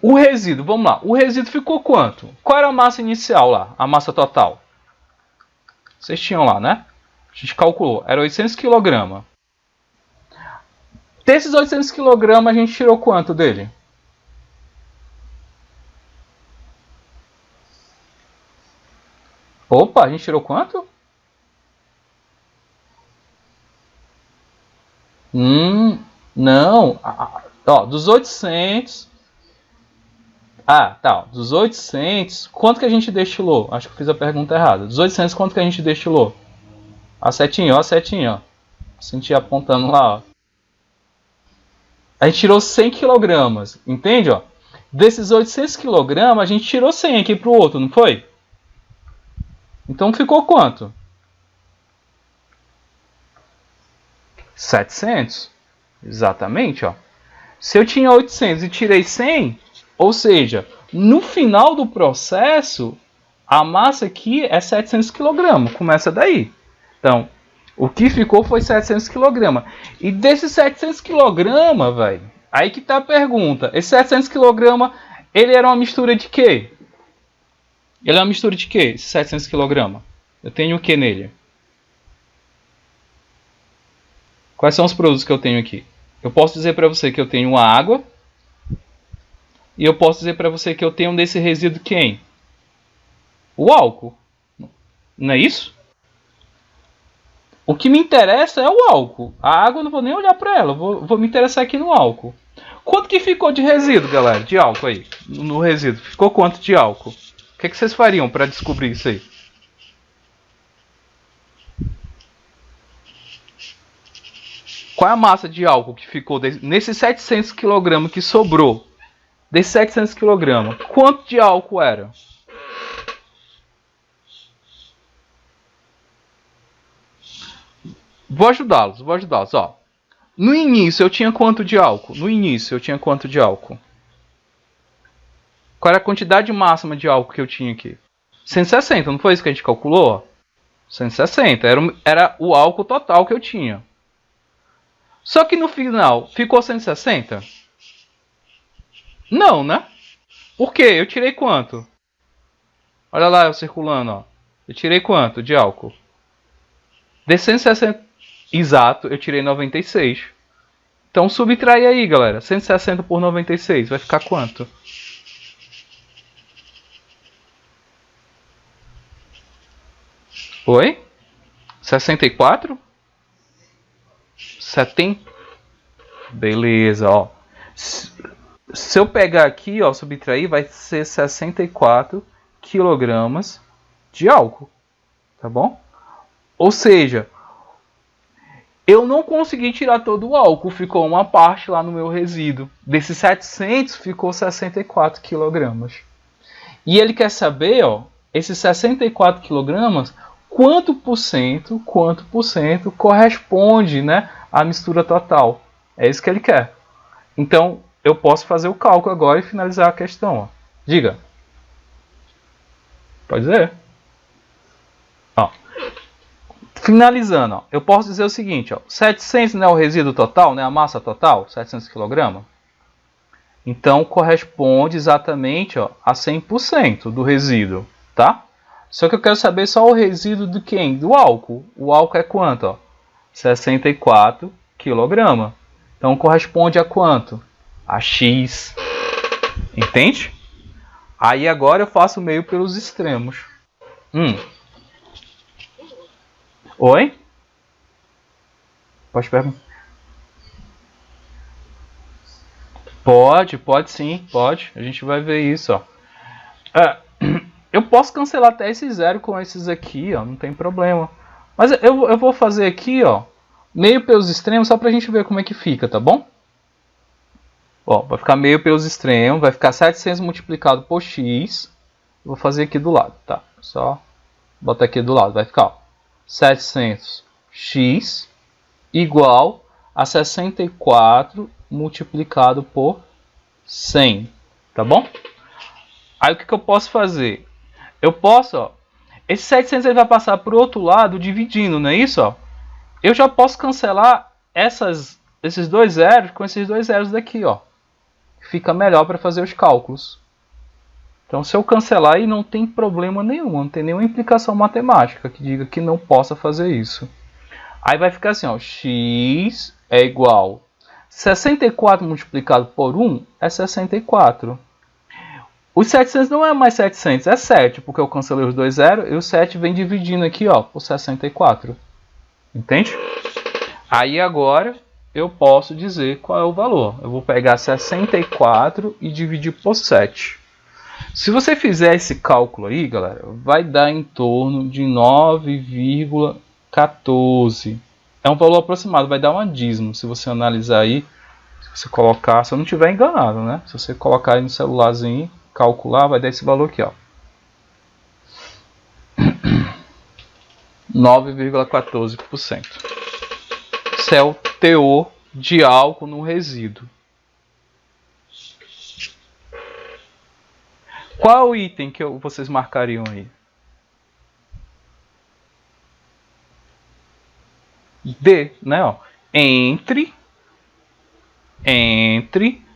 o resíduo, vamos lá. O resíduo ficou quanto? Qual era a massa inicial lá? A massa total? Vocês tinham lá, né? A gente calculou. Era 800 kg. Desses 800 kg, a gente tirou quanto dele? Opa, a gente tirou quanto? Não. Ó, dos 800... tá. Dos 800, quanto que a gente destilou? Acho que eu fiz a pergunta errada. Dos 800, quanto que a gente destilou? A setinha, ó. Senti apontando lá, ó. A gente tirou 100 kg, entende? Ó? Desses 800 kg, a gente tirou 100 aqui pro outro, não foi? Então ficou quanto? 700. Exatamente, ó. Se eu tinha 800 e tirei 100, ou seja, no final do processo, a massa aqui é 700 kg. Começa daí. Então, o que ficou foi 700 kg. E desses 700 kg, velho, aí que tá a pergunta. Esse 700 kg, ele era uma mistura de quê? Ele é uma mistura de quê, esse 700 kg? Eu tenho o que nele? Quais são os produtos que eu tenho aqui? Eu posso dizer para você que eu tenho água. E eu posso dizer para você que eu tenho desse resíduo quem? O álcool. Não é isso? O que me interessa é o álcool. A água eu não vou nem olhar para ela. Vou me interessar aqui no álcool. Quanto que ficou de resíduo, galera? De álcool aí. No resíduo. Ficou quanto de álcool? O que vocês fariam para descobrir isso aí? Qual é a massa de álcool que ficou nesses 700 kg que sobrou? Desses 700 kg, quanto de álcool era? Vou ajudá-los. Ó. No início eu tinha quanto de álcool? Qual era a quantidade máxima de álcool que eu tinha aqui? 160, não foi isso que a gente calculou? 160, era o álcool total que eu tinha. Só que no final, ficou 160? Não, né? Por quê? Eu tirei quanto? Olha lá eu circulando, ó. Eu tirei quanto de álcool? De 160. Exato, eu tirei 96. Então subtrai aí, galera. 160 por 96 vai ficar quanto? Oi? 64? 70? Beleza, ó. Se eu pegar aqui, ó, subtrair, vai ser 64 kg de álcool. Tá bom? Ou seja, eu não consegui tirar todo o álcool. Ficou uma parte lá no meu resíduo. Desses 700, ficou 64 kg. E ele quer saber, ó, esses 64 kg, quanto por cento corresponde, né, à mistura total. É isso que ele quer. Então, eu posso fazer o cálculo agora e finalizar a questão. Ó. Diga. Pode dizer. Ó. Finalizando, ó, eu posso dizer o seguinte. Ó, 700 não é o resíduo total, né, a massa total, 700 kg. Então, corresponde exatamente, ó, a 100% do resíduo. Tá? Só que eu quero saber só o resíduo de quem? Do álcool. O álcool é quanto? Ó? 64 kg. Então, corresponde a quanto? A X. Entende? Aí agora eu faço meio pelos extremos. Oi? Pode perguntar. Pode sim, pode. A gente vai ver isso, ó. Eu posso cancelar até esse zero com esses aqui, ó. Não tem problema. Mas eu vou fazer aqui, ó, meio pelos extremos, só pra gente ver como é que fica, tá bom? Ó, vai ficar meio pelos extremos, vai ficar 700 multiplicado por x. Vou fazer aqui do lado, tá? Só botar aqui do lado, vai ficar, ó, 700x igual a 64 multiplicado por 100, tá bom? Aí o que eu posso fazer? Eu posso, ó, esse 700 ele vai passar para o outro lado dividindo, não é isso? Ó? Eu já posso cancelar esses dois zeros com esses dois zeros daqui, ó. Fica melhor para fazer os cálculos. Então, se eu cancelar aí, não tem problema nenhum, não tem nenhuma implicação matemática que diga que não possa fazer isso. Aí vai ficar assim, ó, x é igual 64 multiplicado por 1 é 64. Os 700 não é mais 700, é 7, porque eu cancelei os dois zeros e o 7 vem dividindo aqui, ó, por 64. Entende? Aí agora eu posso dizer qual é o valor. Eu vou pegar 64 e dividir por 7. Se você fizer esse cálculo aí, galera, vai dar em torno de 9,14. É um valor aproximado, vai dar um dízimo. Se você analisar aí, se você colocar, se eu não estiver enganado, né? Se você colocar aí no celularzinho, calcular, vai dar esse valor aqui, ó. 9,14%. Isso é o teor de álcool no resíduo. Qual o item que vocês marcariam aí? D, né? Ó. Entre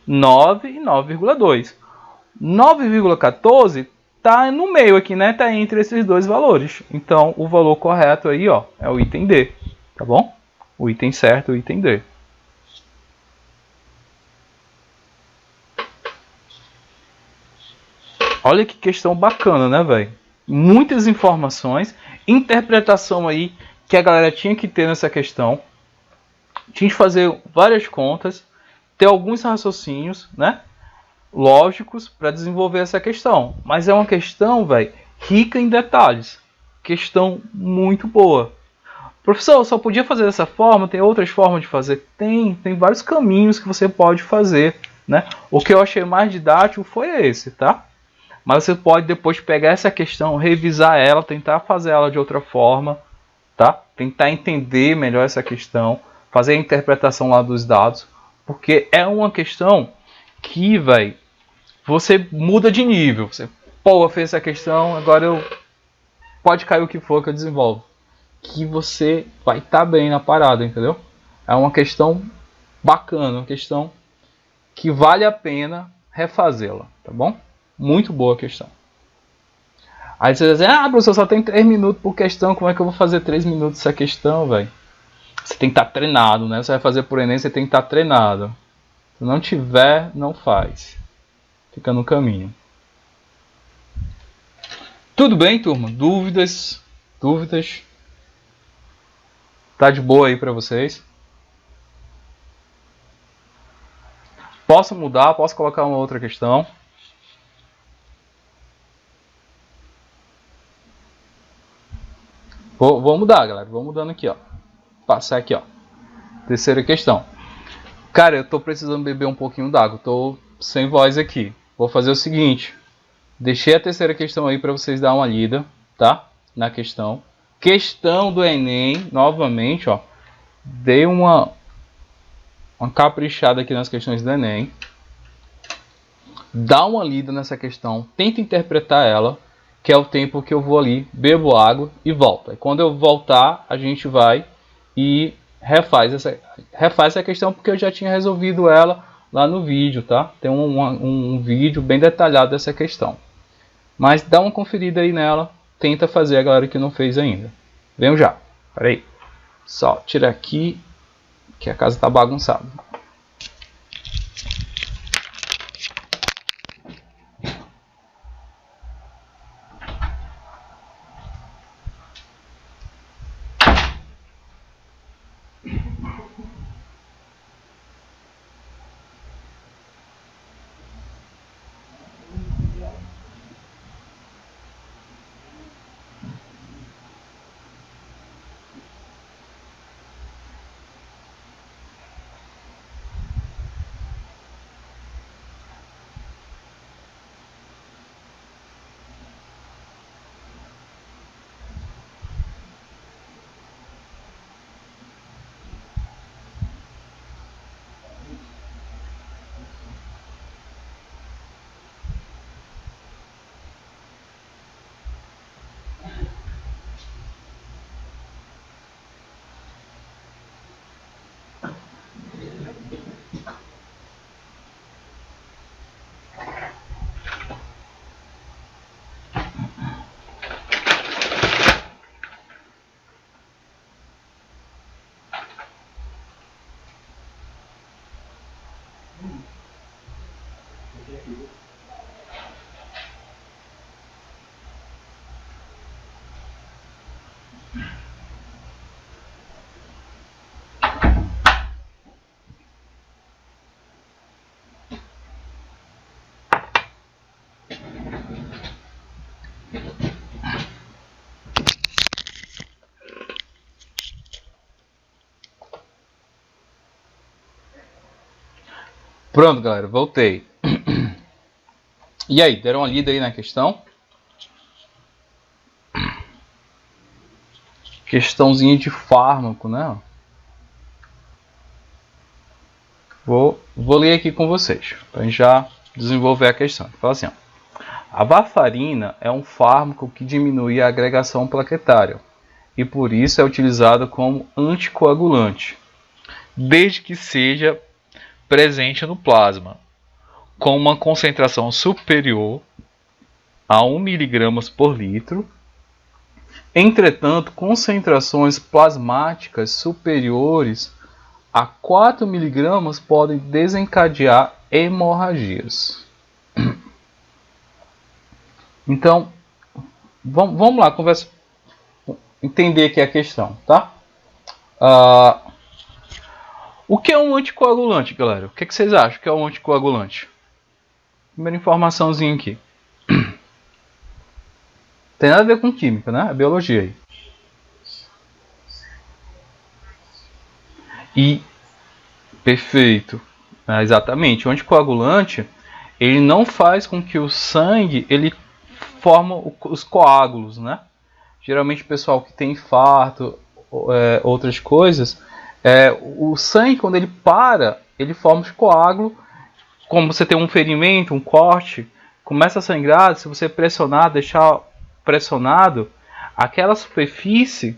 9 e 9,2. 9,14 tá no meio aqui, né? Tá entre esses dois valores. Então, o valor correto aí, ó, é o item D, tá bom? O item certo é o item D. Olha que questão bacana, né, velho? Muitas informações, interpretação aí que a galera tinha que ter nessa questão. Tinha que fazer várias contas, ter alguns raciocínios, né? Lógicos para desenvolver essa questão. Mas é uma questão, velho, rica em detalhes. Questão muito boa. Professor, eu só podia fazer dessa forma? Tem outras formas de fazer? Tem vários caminhos que você pode fazer, né? O que eu achei mais didático foi esse, tá? Mas você pode depois pegar essa questão, revisar ela, tentar fazer ela de outra forma, tá? Tentar entender melhor essa questão, fazer a interpretação lá dos dados, porque é uma questão que, vai, você muda de nível. Você, pô, eu fiz essa questão, agora eu pode cair o que for que eu desenvolvo. Que você vai estar bem na parada, entendeu? É uma questão bacana, uma questão que vale a pena refazê-la, tá bom? Muito boa a questão. Aí você diz, professor, só tem 3 minutos por questão, como é que eu vou fazer 3 minutos essa questão, velho? Você tem que estar treinado, né? Você vai fazer por Enem, você tem que estar treinado. Se não tiver, não faz. Fica no caminho. Tudo bem, turma? Dúvidas? Tá de boa aí pra vocês? Posso mudar? Posso colocar uma outra questão? Vou mudar, galera. Vou mudando aqui, ó. Passar aqui, ó. Terceira questão. Cara, eu tô precisando beber um pouquinho d'água. Tô sem voz aqui. Vou fazer o seguinte. Deixei a terceira questão aí para vocês dar uma lida, tá? Na questão. Questão do Enem, novamente, ó. Dei uma caprichada aqui nas questões do Enem. Dá uma lida nessa questão. Tenta interpretar ela. Que é o tempo que eu vou ali, bebo água e volto. Aí quando eu voltar, a gente vai e refaz essa questão, porque eu já tinha resolvido ela lá no vídeo, tá? Tem um vídeo bem detalhado dessa questão. Mas dá uma conferida aí nela, tenta fazer a galera que não fez ainda. Venham já. Peraí. Só tirar aqui, que a casa tá bagunçada. Pronto, galera, voltei. E aí, deram uma lida aí na questão? Questãozinha de fármaco, né? Vou ler aqui com vocês, para já desenvolver a questão. Fala assim, ó. A varfarina é um fármaco que diminui a agregação plaquetária e por isso é utilizado como anticoagulante, desde que seja presente no plasma, com uma concentração superior a 1 mg por litro. Entretanto, concentrações plasmáticas superiores a 4 mg podem desencadear hemorragias. Então, vamos lá, entender aqui a questão, tá? O que é um anticoagulante, galera? O que vocês acham que é um anticoagulante? Primeira informaçãozinha aqui. Tem nada a ver com química, né? É biologia aí. E perfeito, exatamente. O anticoagulante ele não faz com que o sangue ele forma os coágulos, né? Geralmente o pessoal que tem infarto, outras coisas, o sangue quando ele para, ele forma os coágulos. Como você tem um ferimento, um corte, começa a sangrar, se você pressionar, deixar pressionado, aquela superfície,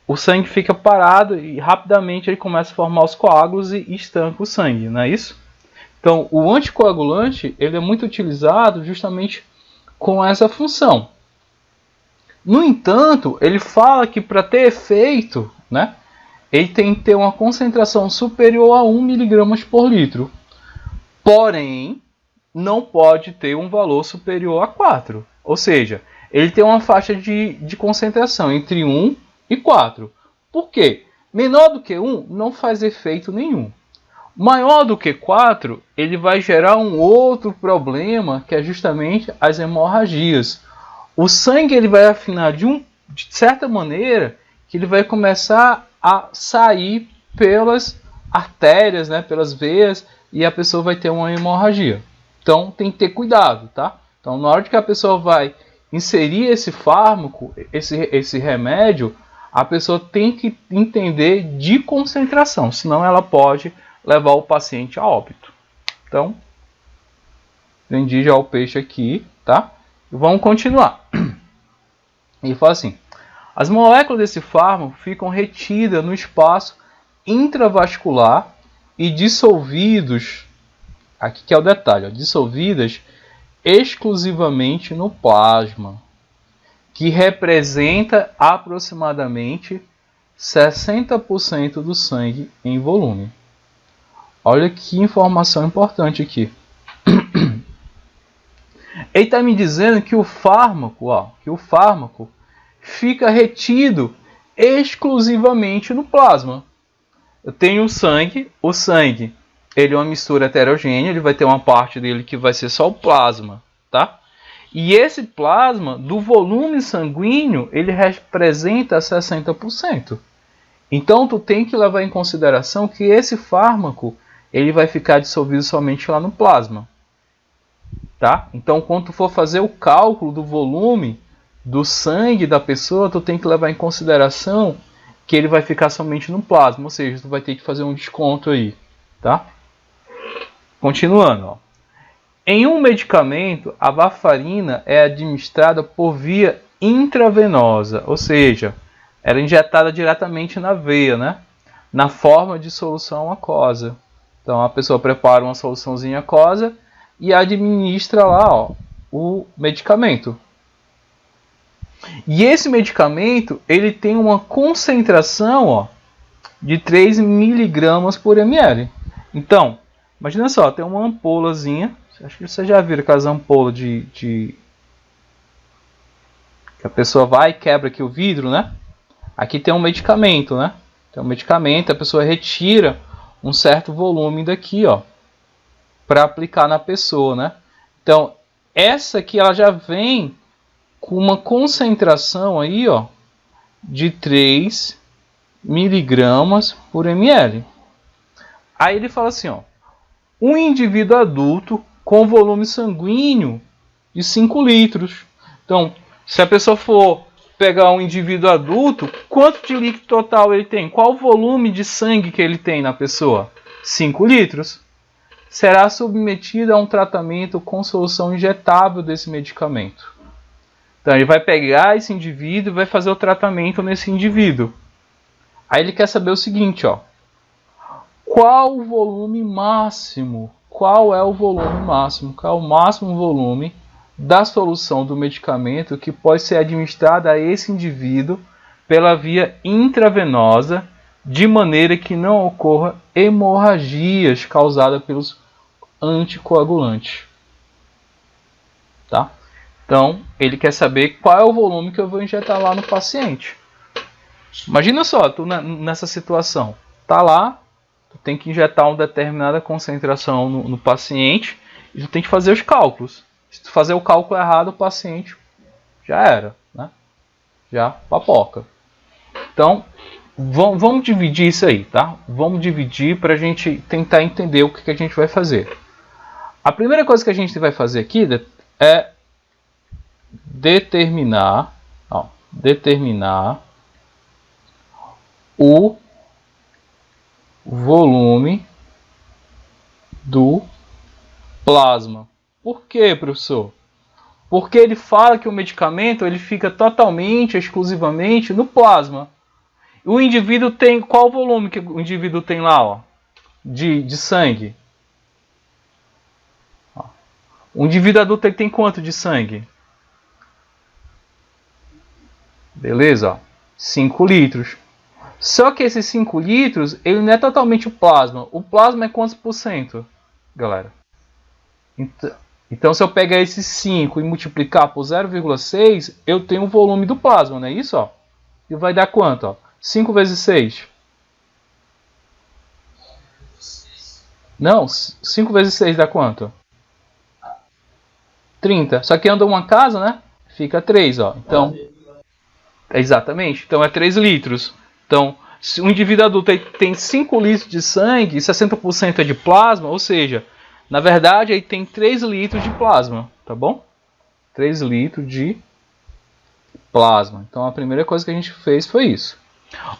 o sangue fica parado e rapidamente ele começa a formar os coágulos e estanca o sangue, não é isso? Então, o anticoagulante ele é muito utilizado justamente com essa função. No entanto, ele fala que para ter efeito, né, ele tem que ter uma concentração superior a 1 mg por litro. Porém, não pode ter um valor superior a 4. Ou seja, ele tem uma faixa de concentração entre 1 e 4. Por quê? Menor do que 1 não faz efeito nenhum. Maior do que 4, ele vai gerar um outro problema, que é justamente as hemorragias. O sangue ele vai afinar de certa maneira que ele vai começar a sair pelas artérias, né, pelas veias, e a pessoa vai ter uma hemorragia. Então tem que ter cuidado, tá? Então na hora que a pessoa vai inserir esse fármaco, esse remédio, a pessoa tem que entender de concentração, senão ela pode levar o paciente a óbito. Então, vendi já o peixe aqui, tá? E vamos continuar. Ele fala assim: as moléculas desse fármaco ficam retidas no espaço intravascular e dissolvidos, aqui que é o detalhe, ó, dissolvidas exclusivamente no plasma, que representa aproximadamente 60% do sangue em volume. Olha que informação importante aqui. Ele está me dizendo que o fármaco, fica retido exclusivamente no plasma. Eu tenho o sangue ele é uma mistura heterogênea, ele vai ter uma parte dele que vai ser só o plasma, tá? E esse plasma, do volume sanguíneo, ele representa 60%. Então, tu tem que levar em consideração que esse fármaco, ele vai ficar dissolvido somente lá no plasma, tá? Então, quando tu for fazer o cálculo do volume do sangue da pessoa, tu tem que levar em consideração que ele vai ficar somente no plasma, ou seja, tu vai ter que fazer um desconto aí, tá? Continuando, ó. Em um medicamento, a varfarina é administrada por via intravenosa, ou seja, ela é injetada diretamente na veia, né? Na forma de solução aquosa. Então a pessoa prepara uma soluçãozinha aquosa e administra lá, ó, o medicamento. E esse medicamento ele tem uma concentração, ó, de 3 mg por ml. Então, imagina só, tem uma ampolazinha. Acho que vocês já viram aquelas ampolas que a pessoa vai e quebra aqui o vidro, né? Aqui tem um medicamento, né? Tem um medicamento, a pessoa retira um certo volume daqui, ó, para aplicar na pessoa, né? Então, essa aqui ela já vem com uma concentração aí, ó, de 3 mg por ml. Aí ele fala assim, ó, um indivíduo adulto com volume sanguíneo de 5 litros. Então, se a pessoa for pegar um indivíduo adulto, quanto de líquido total ele tem? Qual o volume de sangue que ele tem na pessoa? 5 litros. Será submetido a um tratamento com solução injetável desse medicamento. Então, ele vai pegar esse indivíduo e vai fazer o tratamento nesse indivíduo. Aí ele quer saber o seguinte, ó. Qual o volume máximo? Qual é o volume máximo? Qual é o máximo volume da solução do medicamento que pode ser administrada a esse indivíduo pela via intravenosa, de maneira que não ocorra hemorragias causadas pelos anticoagulantes. Tá? Então, ele quer saber qual é o volume que eu vou injetar lá no paciente. Imagina só, tu nessa situação. Tá lá, tu tem que injetar uma determinada concentração no paciente e tu tem que fazer os cálculos. Se tu fazer o cálculo errado, o paciente já era, né? Já papoca. Então, vamos dividir isso aí, tá? Vamos dividir para a gente tentar entender o que a gente vai fazer. A primeira coisa que a gente vai fazer aqui é determinar o volume do plasma. Por quê, professor? Porque ele fala que o medicamento ele fica totalmente, exclusivamente no plasma. O indivíduo tem qual volume que o indivíduo tem lá, ó, de sangue? O indivíduo adulto ele tem quanto de sangue? Beleza? Ó, 5 litros. Só que esses 5 litros, ele não é totalmente o plasma. O plasma é quantos por cento, galera? Então, se eu pegar esses 5 e multiplicar por 0,6, eu tenho o volume do plasma, não é isso? Ó? E vai dar quanto? Ó? 5 vezes 6. Não, 5 vezes 6 dá quanto? 30. Só que anda uma casa, né? Fica 3, ó. Então, exatamente. Então é 3 litros. Então, se um indivíduo adulto tem 5 litros de sangue, 60% é de plasma, ou seja, na verdade ele tem 3 litros de plasma, tá bom? 3 litros de plasma. Então a primeira coisa que a gente fez foi isso.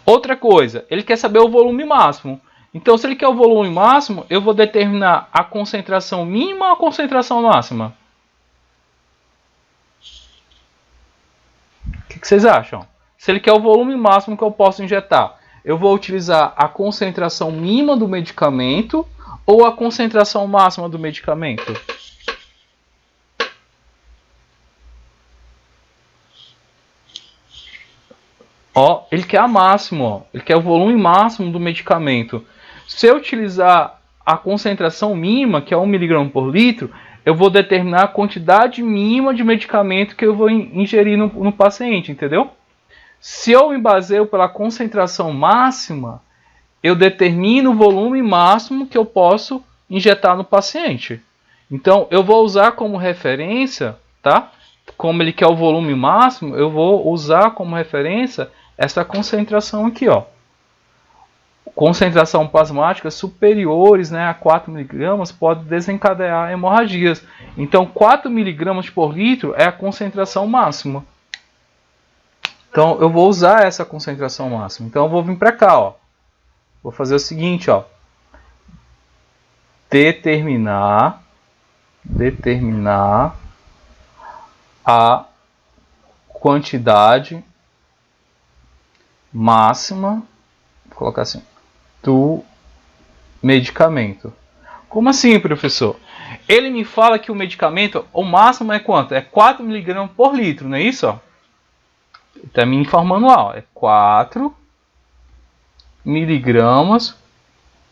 Outra coisa, ele quer saber o volume máximo. Então, se ele quer o volume máximo, eu vou determinar a concentração mínima ou a concentração máxima? O que vocês acham? Se ele quer o volume máximo que eu posso injetar, eu vou utilizar a concentração mínima do medicamento ou a concentração máxima do medicamento? Ó, ele quer a máxima, ó. Ele quer o volume máximo do medicamento. Se eu utilizar a concentração mínima, que é 1 mg por litro, eu vou determinar a quantidade mínima de medicamento que eu vou ingerir no paciente, entendeu? Se eu me baseio pela concentração máxima, eu determino o volume máximo que eu posso injetar no paciente. Então, eu vou usar como referência, tá? Como ele quer o volume máximo, eu vou usar como referência essa concentração aqui, ó. Concentração plasmática superiores, né, a 4 mg pode desencadear hemorragias. Então, 4 mg por litro é a concentração máxima. Então, eu vou usar essa concentração máxima. Então, eu vou vir para cá, ó. Vou fazer o seguinte, ó. Determinar a quantidade máxima, vou colocar assim, do medicamento. Como assim, professor? Ele me fala que o medicamento, o máximo é quanto? É 4 mg por litro, não é isso? Ó? Está me informando lá, ó. É 4 mg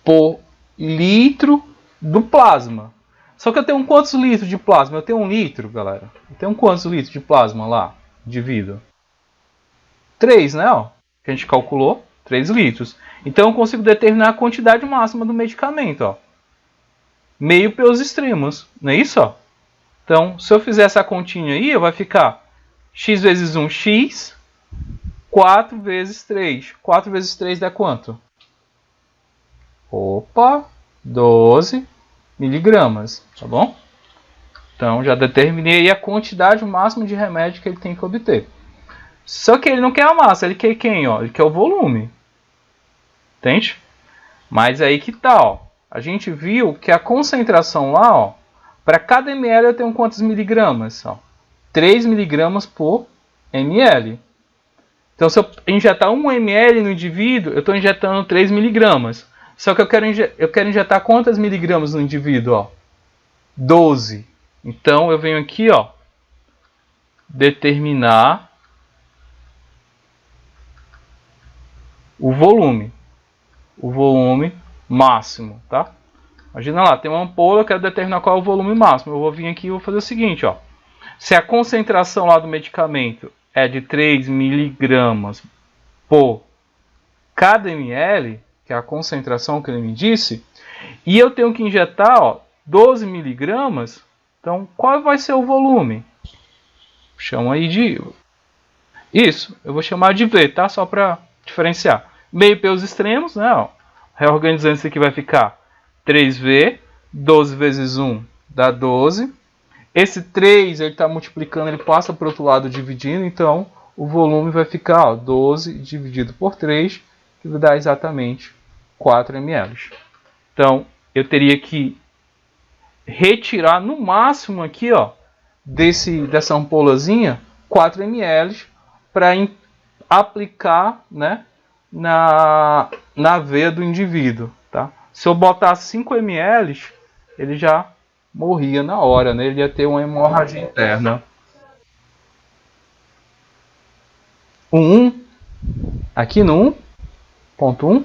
por litro do plasma. Só que eu tenho quantos litros de plasma? Eu tenho 1 litro, galera. Eu tenho quantos litros de plasma lá? Divido. 3, né? Ó, que a gente calculou. 3 litros. Então eu consigo determinar a quantidade máxima do medicamento. Ó. Meio pelos extremos. Não é isso? Ó? Então, se eu fizer essa continha aí, vai ficar x vezes 1, x. 4 vezes 3. 4 vezes 3 dá quanto? Opa! 12. miligramas, tá bom? Então já determinei aí a quantidade máxima de remédio que ele tem que obter. Só que ele não quer a massa, ele quer quem? Ó? Ele quer o volume. Entende? Mas aí que tá, ó. A gente viu que a concentração lá, ó, para cada ml eu tenho quantos miligramas? Ó? 3 miligramas por ml. Então se eu injetar 1 ml no indivíduo, eu estou injetando 3 miligramas. Só que eu quero injetar quantas miligramas no indivíduo? Ó? 12. Então eu venho aqui, ó, determinar o volume máximo, tá? Imagina lá, tem uma ampola, eu quero determinar qual é o volume máximo. Eu vou vir aqui e vou fazer o seguinte, ó. Se a concentração lá do medicamento é de 3 miligramas por cada ml, que é a concentração que ele me disse, e eu tenho que injetar, ó, 12 miligramas, então qual vai ser o volume? Chama aí de... Isso, eu vou chamar de V, tá? Só para diferenciar. Meio pelos extremos, né? Ó. Reorganizando isso aqui vai ficar 3V, 12 vezes 1 dá 12. Esse 3 ele está multiplicando, ele passa para o outro lado dividindo, então o volume vai ficar, ó, 12 dividido por 3, que vai dar exatamente 4 ml. Então eu teria que retirar no máximo aqui, ó, dessa ampolazinha 4 ml para aplicar, né, na veia do indivíduo, tá? Se eu botar 5 ml, ele já morria na hora, né? Ele ia ter uma hemorragia interna. O 1, aqui no 1.1.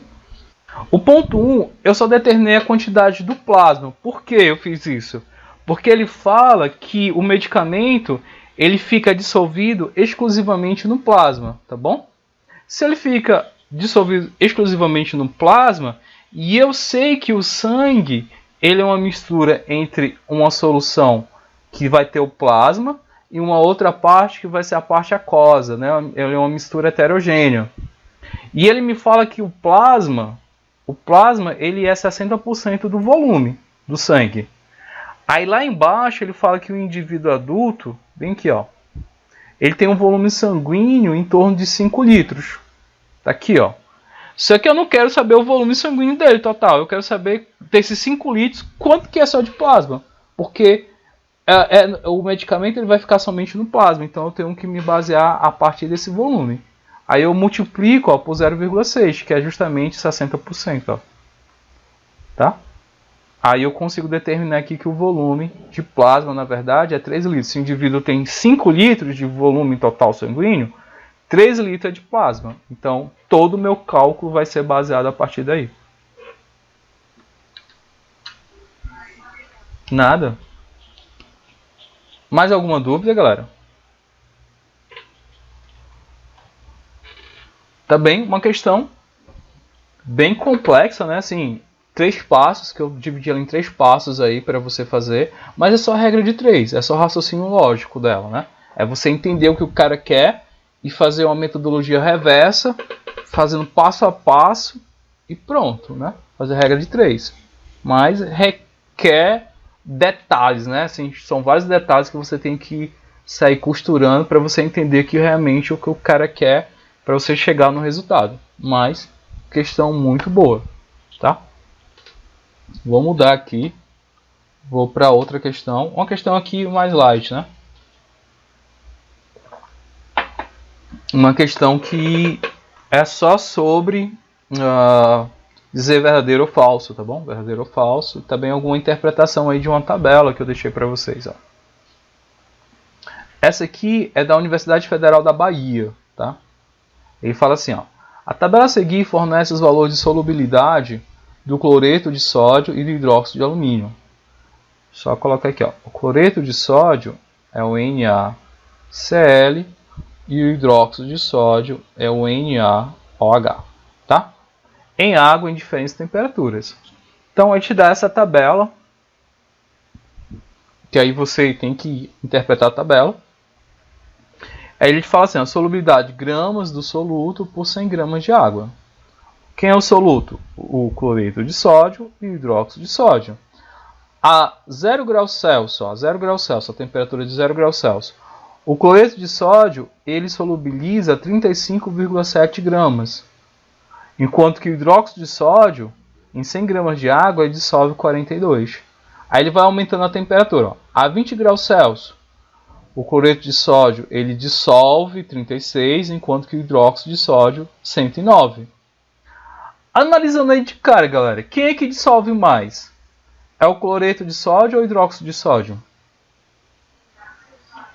O ponto 1, eu só determinei a quantidade do plasma. Por que eu fiz isso? Porque ele fala que o medicamento ele fica dissolvido exclusivamente no plasma, tá bom? Se ele fica dissolvido exclusivamente no plasma, e eu sei que o sangue ele é uma mistura entre uma solução que vai ter o plasma e uma outra parte que vai ser a parte aquosa, né? Ele é uma mistura heterogênea. E ele me fala que o plasma ele é 60% do volume do sangue. Aí lá embaixo ele fala que o indivíduo adulto, bem aqui, ó, ele tem um volume sanguíneo em torno de 5 litros. Tá aqui, ó. Só que eu não quero saber o volume sanguíneo dele total. Eu quero saber desses 5 litros quanto que é só de plasma. Porque o medicamento ele vai ficar somente no plasma. Então eu tenho que me basear a partir desse volume. Aí eu multiplico, ó, por 0,6, que é justamente 60%. Ó. Tá? Aí eu consigo determinar aqui que o volume de plasma, na verdade, é 3 litros. Se o indivíduo tem 5 litros de volume total sanguíneo, 3 litros de plasma. Então, todo o meu cálculo vai ser baseado a partir daí. Nada? Mais alguma dúvida, galera? Também uma questão bem complexa, né? Assim, 3 passos, que eu dividi ela em 3 passos aí para você fazer. Mas é só a regra de 3, é só o raciocínio lógico dela, né? É você entender o que o cara quer e fazer uma metodologia reversa, fazendo passo a passo e pronto, né? Fazer a regra de 3. Mas requer detalhes, né? Assim, são vários detalhes que você tem que sair costurando para você entender que realmente o que o cara quer para você chegar no resultado. Mas questão muito boa, tá? Vou mudar aqui, vou para outra questão, uma questão aqui mais light, né? Uma questão que é só sobre dizer verdadeiro ou falso, tá bom? Verdadeiro ou falso. Também alguma interpretação aí de uma tabela que eu deixei para vocês. Ó. Essa aqui é da Universidade Federal da Bahia, tá? Ele fala assim, ó. A tabela a seguir fornece os valores de solubilidade do cloreto de sódio e do hidróxido de alumínio. Só colocar aqui, ó. O cloreto de sódio é o NaCl e o hidróxido de sódio é o NaOH, tá? Em água em diferentes temperaturas. Então, a gente dá essa tabela, que aí você tem que interpretar a tabela. Aí ele fala assim, a solubilidade gramas do soluto por 100 gramas de água. Quem é o soluto? O cloreto de sódio e o hidróxido de sódio. A 0 graus Celsius, ó, 0 graus Celsius, a temperatura de 0 graus Celsius, o cloreto de sódio ele solubiliza 35,7 gramas, enquanto que o hidróxido de sódio, em 100 gramas de água, ele dissolve 42. Aí ele vai aumentando a temperatura. Ó. A 20 graus Celsius, o cloreto de sódio ele dissolve 36, enquanto que o hidróxido de sódio 109. Analisando aí de cara, galera, quem é que dissolve mais? É o cloreto de sódio ou o hidróxido de sódio?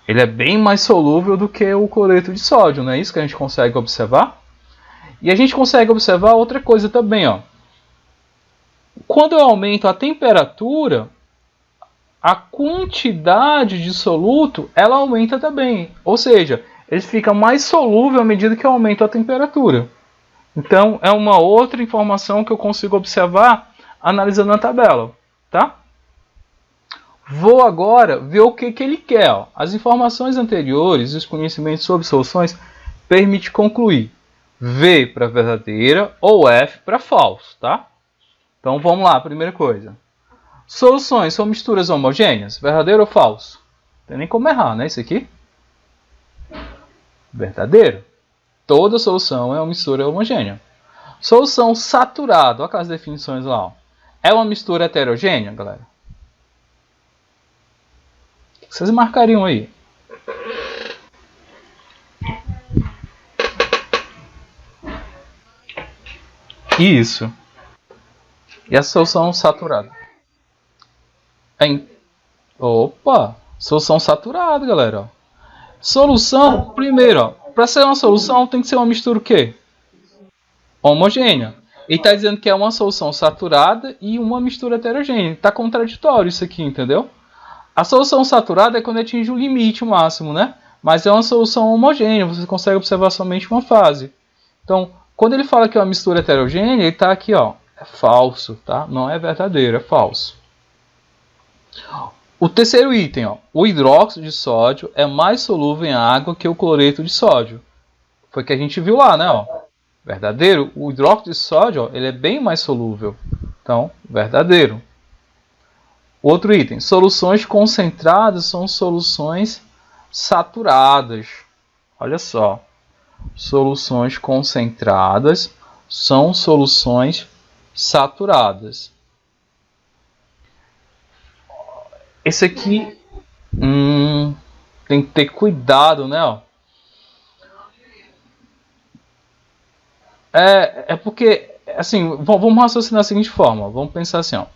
Ele é bem mais solúvel do que o cloreto de sódio, não é isso que a gente consegue observar? E a gente consegue observar outra coisa também, ó. Quando eu aumento a temperatura, a quantidade de soluto ela aumenta também. Ou seja, ele fica mais solúvel à medida que eu aumento a temperatura. Então, é uma outra informação que eu consigo observar analisando a tabela. Tá? Vou agora ver o que ele quer. Ó. As informações anteriores e os conhecimentos sobre soluções permitem concluir V para verdadeira ou F para falso. Tá? Então vamos lá, primeira coisa. Soluções são misturas homogêneas? Verdadeiro ou falso? Não tem nem como errar, né? Isso aqui? Verdadeiro. Toda solução é uma mistura homogênea. Solução saturada. Olha aquelas definições lá. Ó. É uma mistura heterogênea, galera? O que vocês marcariam aí? Isso. E a solução saturada? Opa! Solução saturada, galera. Solução, primeiro, para ser uma solução tem que ser uma mistura o quê? Homogênea. Ele está dizendo que é uma solução saturada e uma mistura heterogênea. Está contraditório isso aqui, entendeu? A solução saturada é quando atinge o limite máximo, né? Mas é uma solução homogênea, você consegue observar somente uma fase. Então, quando ele fala que é uma mistura heterogênea, ele está aqui, ó, é falso, tá? Não é verdadeiro, é falso. O terceiro item, ó, o hidróxido de sódio é mais solúvel em água que o cloreto de sódio. Foi o que a gente viu lá, né? Ó. Verdadeiro, o hidróxido de sódio ó, ele é bem mais solúvel. Então, verdadeiro. Outro item, soluções concentradas são soluções saturadas. Olha só, soluções concentradas são soluções saturadas. Esse aqui tem que ter cuidado, né? Ó. É porque, assim, vamos raciocinar da seguinte forma. Vamos pensar assim, ó.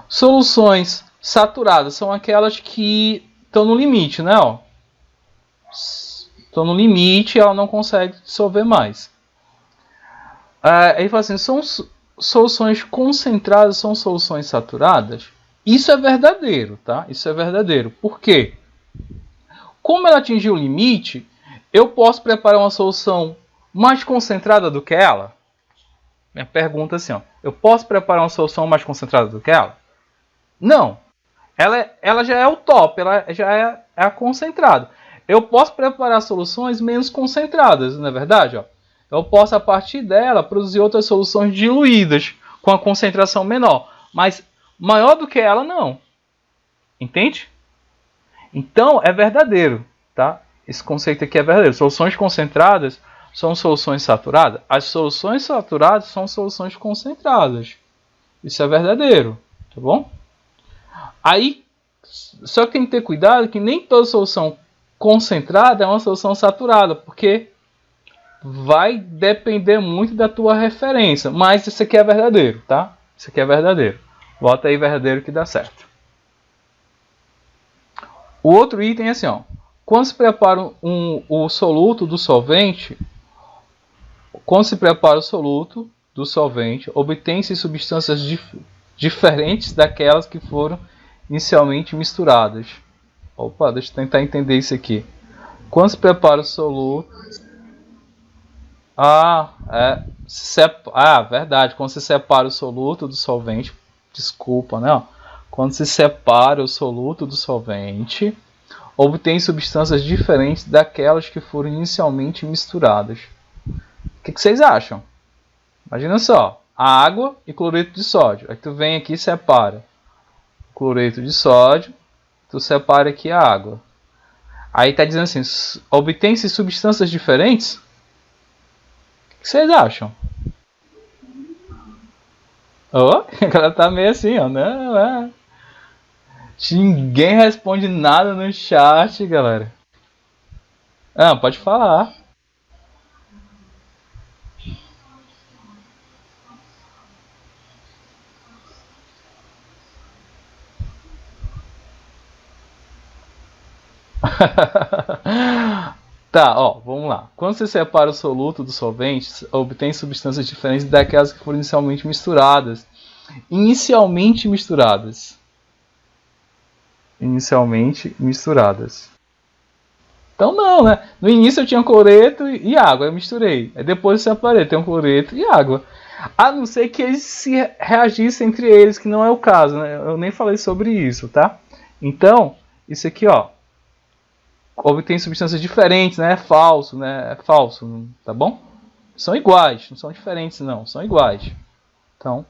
Soluções saturadas são aquelas que estão no limite, né? Ó. Estão no limite e ela não consegue dissolver mais. Ele fala assim, são soluções concentradas, são soluções saturadas? Isso é verdadeiro, tá? Isso é verdadeiro. Por quê? Como ela atingiu o limite, eu posso preparar uma solução mais concentrada do que ela? Minha pergunta é assim, ó. Eu posso preparar uma solução mais concentrada do que ela? Não. Ela já é o top, ela já é a concentrada. Eu posso preparar soluções menos concentradas, não é verdade? Ó? Eu posso, a partir dela, produzir outras soluções diluídas, com a concentração menor. Mas maior do que ela, não. Entende? Então, é verdadeiro. Tá? Esse conceito aqui é verdadeiro. Soluções concentradas são soluções saturadas. As soluções saturadas são soluções concentradas. Isso é verdadeiro. Tá bom? Aí, só que tem que ter cuidado que nem toda solução concentrada é uma solução saturada, porque vai depender muito da tua referência. Mas isso aqui é verdadeiro, tá? Isso aqui é verdadeiro. Bota aí verdadeiro que dá certo. O outro item é assim, ó. Quando se prepara o soluto do solvente, obtém-se substâncias diferentes daquelas que foram inicialmente misturadas. Opa, deixa eu tentar entender isso aqui. Quando se prepara o soluto... verdade. Quando se separa o soluto do solvente... Desculpa, né? Quando se separa o soluto do solvente, obtém substâncias diferentes daquelas que foram inicialmente misturadas. O que vocês acham? Imagina só, a água e cloreto de sódio. Aí tu vem aqui e separa. cloreto de sódio, tu separa aqui a água. Aí tá dizendo assim, obtém-se substâncias diferentes? O que vocês acham? Oh, ela tá meio assim, ó. Não, é. Ninguém responde nada no chat, galera. Ah, pode falar. Tá, ó, vamos lá. Quando você separa o soluto do solvente, obtém substâncias diferentes daquelas que foram inicialmente misturadas. Inicialmente misturadas. Então não, né? No início eu tinha cloreto e água, eu misturei. Aí depois eu separei, tem um cloreto e água. A não ser que eles se reagissem entre eles, que não é o caso, né? Eu nem falei sobre isso, tá? Então, isso aqui, ó, obtém substâncias diferentes, né? É falso, né? É falso, tá bom? São iguais, não são diferentes não, são iguais. Então,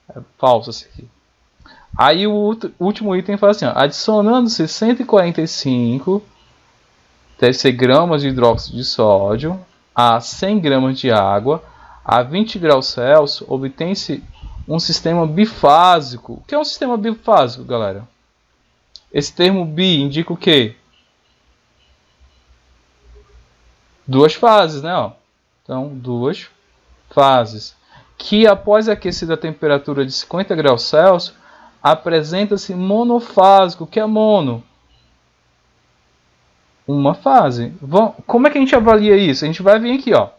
é falso isso aqui. Aí o último item fala assim, ó, adicionando-se 145 deve ser gramas de hidróxido de sódio a 100 gramas de água a 20 graus Celsius, obtém-se um sistema bifásico. O que é um sistema bifásico, galera? Esse termo bi indica o quê? Duas fases, né? Ó. Então, duas fases. Que após aquecido a temperatura de 50 graus Celsius, apresenta-se monofásico. O que é mono? Uma fase. Como é que a gente avalia isso? A gente vai vir aqui, ó.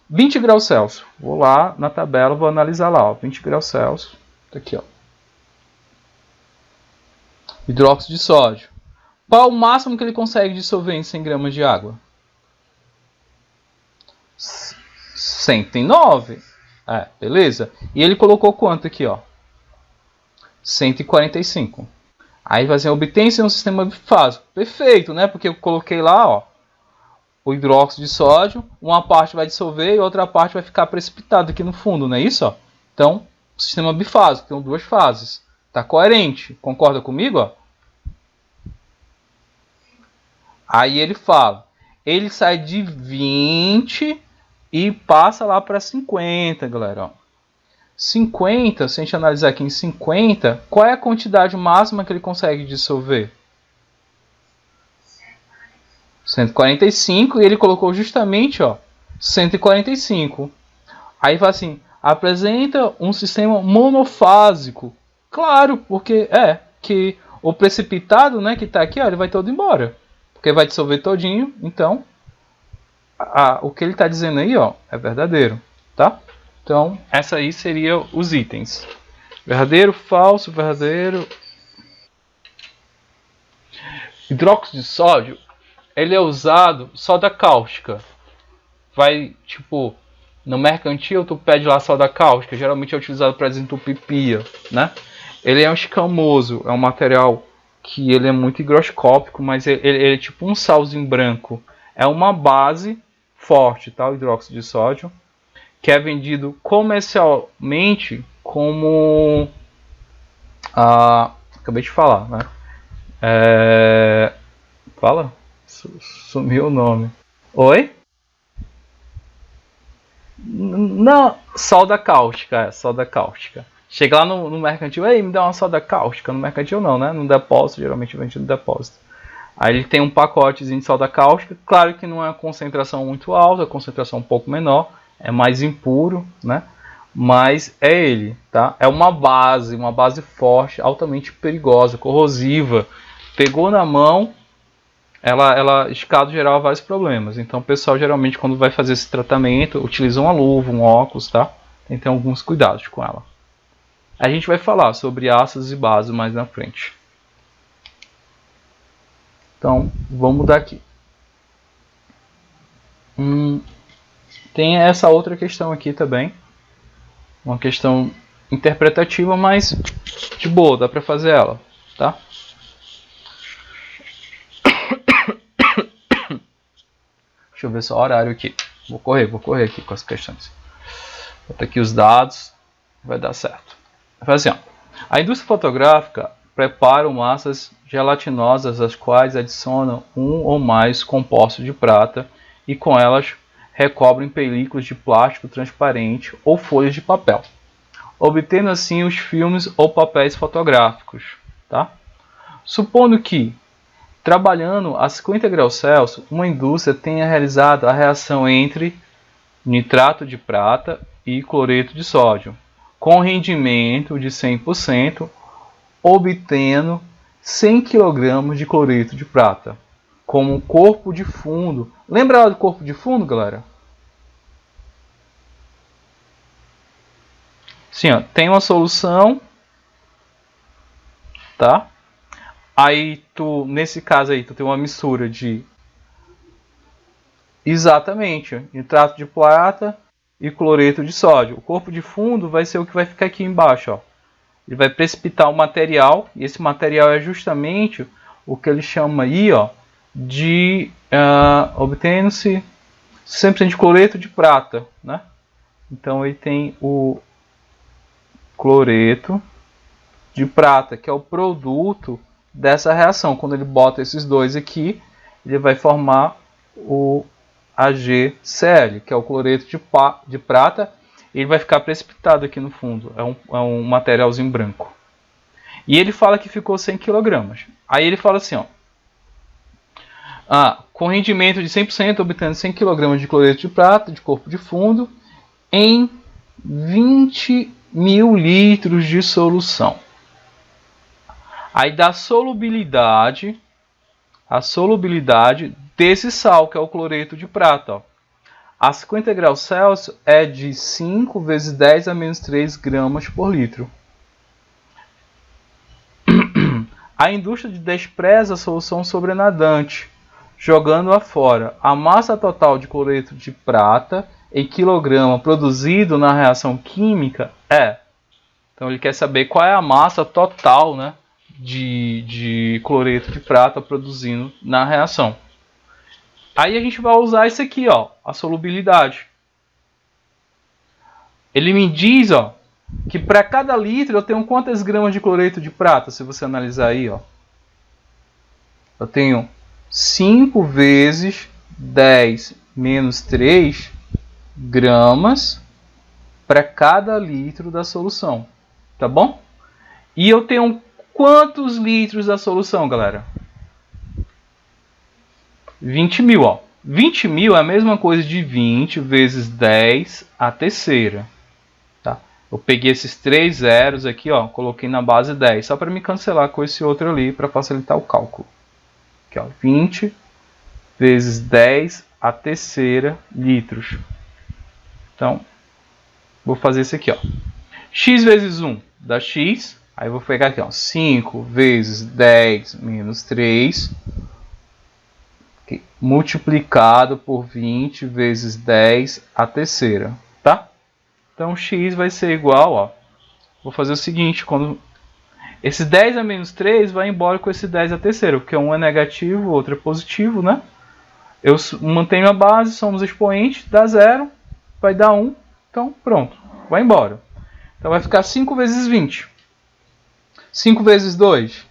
20 graus Celsius. Vou lá na tabela, vou analisar lá, ó. 20 graus Celsius. Tá aqui, ó. Hidróxido de sódio. Qual é o máximo que ele consegue dissolver em 100 gramas de água? 109. É, beleza. E ele colocou quanto aqui, ó? 145. Aí vai ser obtém-se um sistema bifásico. Perfeito, né? Porque eu coloquei lá, ó, o hidróxido de sódio. Uma parte vai dissolver e outra parte vai ficar precipitada aqui no fundo, não é isso? Ó? Então, sistema bifásico, tem duas fases. Tá coerente. Concorda comigo? Ó? Aí ele fala, ele sai de 20 e passa lá para 50, galera. Ó. 50, se a gente analisar aqui em 50, qual é a quantidade máxima que ele consegue dissolver? 145, e ele colocou justamente, ó, 145. Aí fala assim, apresenta um sistema monofásico. Claro, porque que o precipitado, né, que está aqui, ó, ele vai todo embora. Porque vai dissolver todinho, então o que ele está dizendo aí, ó, é verdadeiro, tá? Então, essa aí seria os itens. Verdadeiro, falso, verdadeiro. Hidróxido de sódio, ele é usado soda cáustica. Vai, tipo, no mercantil tu pede lá soda cáustica, geralmente é utilizado para desentupir pia, né? Ele é um escamoso, é um material que ele é muito higroscópico, mas ele é tipo um salzinho branco. É uma base forte, tá? O hidróxido de sódio, que é vendido comercialmente como... acabei de falar, né? Fala? Sumiu o nome. Oi? Não, soda cáustica, soda cáustica. Chega lá no mercantil, ei, me dá uma soda cáustica. No mercantil não, né? No depósito, geralmente vende no depósito. Aí ele tem um pacotezinho de soda cáustica. Claro que não é uma concentração muito alta, a concentração um pouco menor. É mais impuro, né? Mas é ele, tá? É uma base forte, altamente perigosa, corrosiva. Pegou na mão, ela escada geral vários problemas. Então o pessoal geralmente quando vai fazer esse tratamento utiliza uma luva, um óculos, tá? Tem que ter alguns cuidados com ela. A gente vai falar sobre ácidos e bases mais na frente. Então vamos mudar aqui. Tem essa outra questão aqui também. Uma questão interpretativa, mas de boa, dá pra fazer ela, tá? Deixa eu ver só o horário aqui. Vou correr aqui com as questões. Botar aqui os dados, vai dar certo. Vai fazer assim, ó. A indústria fotográfica preparam massas gelatinosas, as quais adicionam um ou mais compostos de prata e com elas recobrem películas de plástico transparente ou folhas de papel, obtendo assim os filmes ou papéis fotográficos. Tá? Supondo que, trabalhando a 50 graus Celsius, uma indústria tenha realizado a reação entre nitrato de prata e cloreto de sódio, com rendimento de 100%, obtendo 100 kg de cloreto de prata, como corpo de fundo. Lembra do corpo de fundo, galera? Sim, ó, tem uma solução, tá? Aí nesse caso aí, tu tem uma mistura de exatamente nitrato de prata e cloreto de sódio. O corpo de fundo vai ser o que vai ficar aqui embaixo, ó. Ele vai precipitar o material, e esse material é justamente o que ele chama aí, ó, de obtendo-se 100% de cloreto de prata, né? Então ele tem o cloreto de prata, que é o produto dessa reação. Quando ele bota esses dois aqui, ele vai formar o AgCl, que é o cloreto de prata. Ele vai ficar precipitado aqui no fundo. É um materialzinho branco. E ele fala que ficou 100 kg. Aí ele fala assim, ó. Com rendimento de 100%, obtendo 100 kg de cloreto de prata, de corpo de fundo, em 20.000 litros de solução. Aí dá a solubilidade desse sal, que é o cloreto de prata, ó. A 50 graus Celsius é de 5 vezes 10 a menos 3 gramas por litro. A indústria despreza a solução sobrenadante, jogando-a fora. A massa total de cloreto de prata em quilograma produzido na reação química é... Então ele quer saber qual é a massa total, né, de cloreto de prata produzindo na reação. Aí a gente vai usar isso aqui, ó, a solubilidade. Ele me diz, ó, que para cada litro eu tenho quantas gramas de cloreto de prata, se você analisar aí, ó. Eu tenho 5 vezes 10 menos 3 gramas para cada litro da solução, tá bom? E eu tenho quantos litros da solução, galera? 20.000, ó. 20.000 é a mesma coisa de 20 vezes 10 a terceira. Tá? Eu peguei esses 3 zeros aqui, ó, coloquei na base 10, só para me cancelar com esse outro ali, para facilitar o cálculo. Aqui, ó, 20 vezes 10 a terceira litros. Então, vou fazer isso aqui, ó. X vezes 1 dá x. Aí eu vou pegar aqui, ó, 5 vezes 10 menos 3... multiplicado por 20 vezes 10 a terceira, tá? Então x vai ser igual, ó. Vou fazer o seguinte, quando esse 10 a menos 3 vai embora com esse 10 a terceira, porque um é negativo, o outro é positivo, né? Eu mantenho a base, somos expoentes, dá 0, vai dar 1, então pronto, vai embora. Então vai ficar 5 vezes 20. 5 vezes 2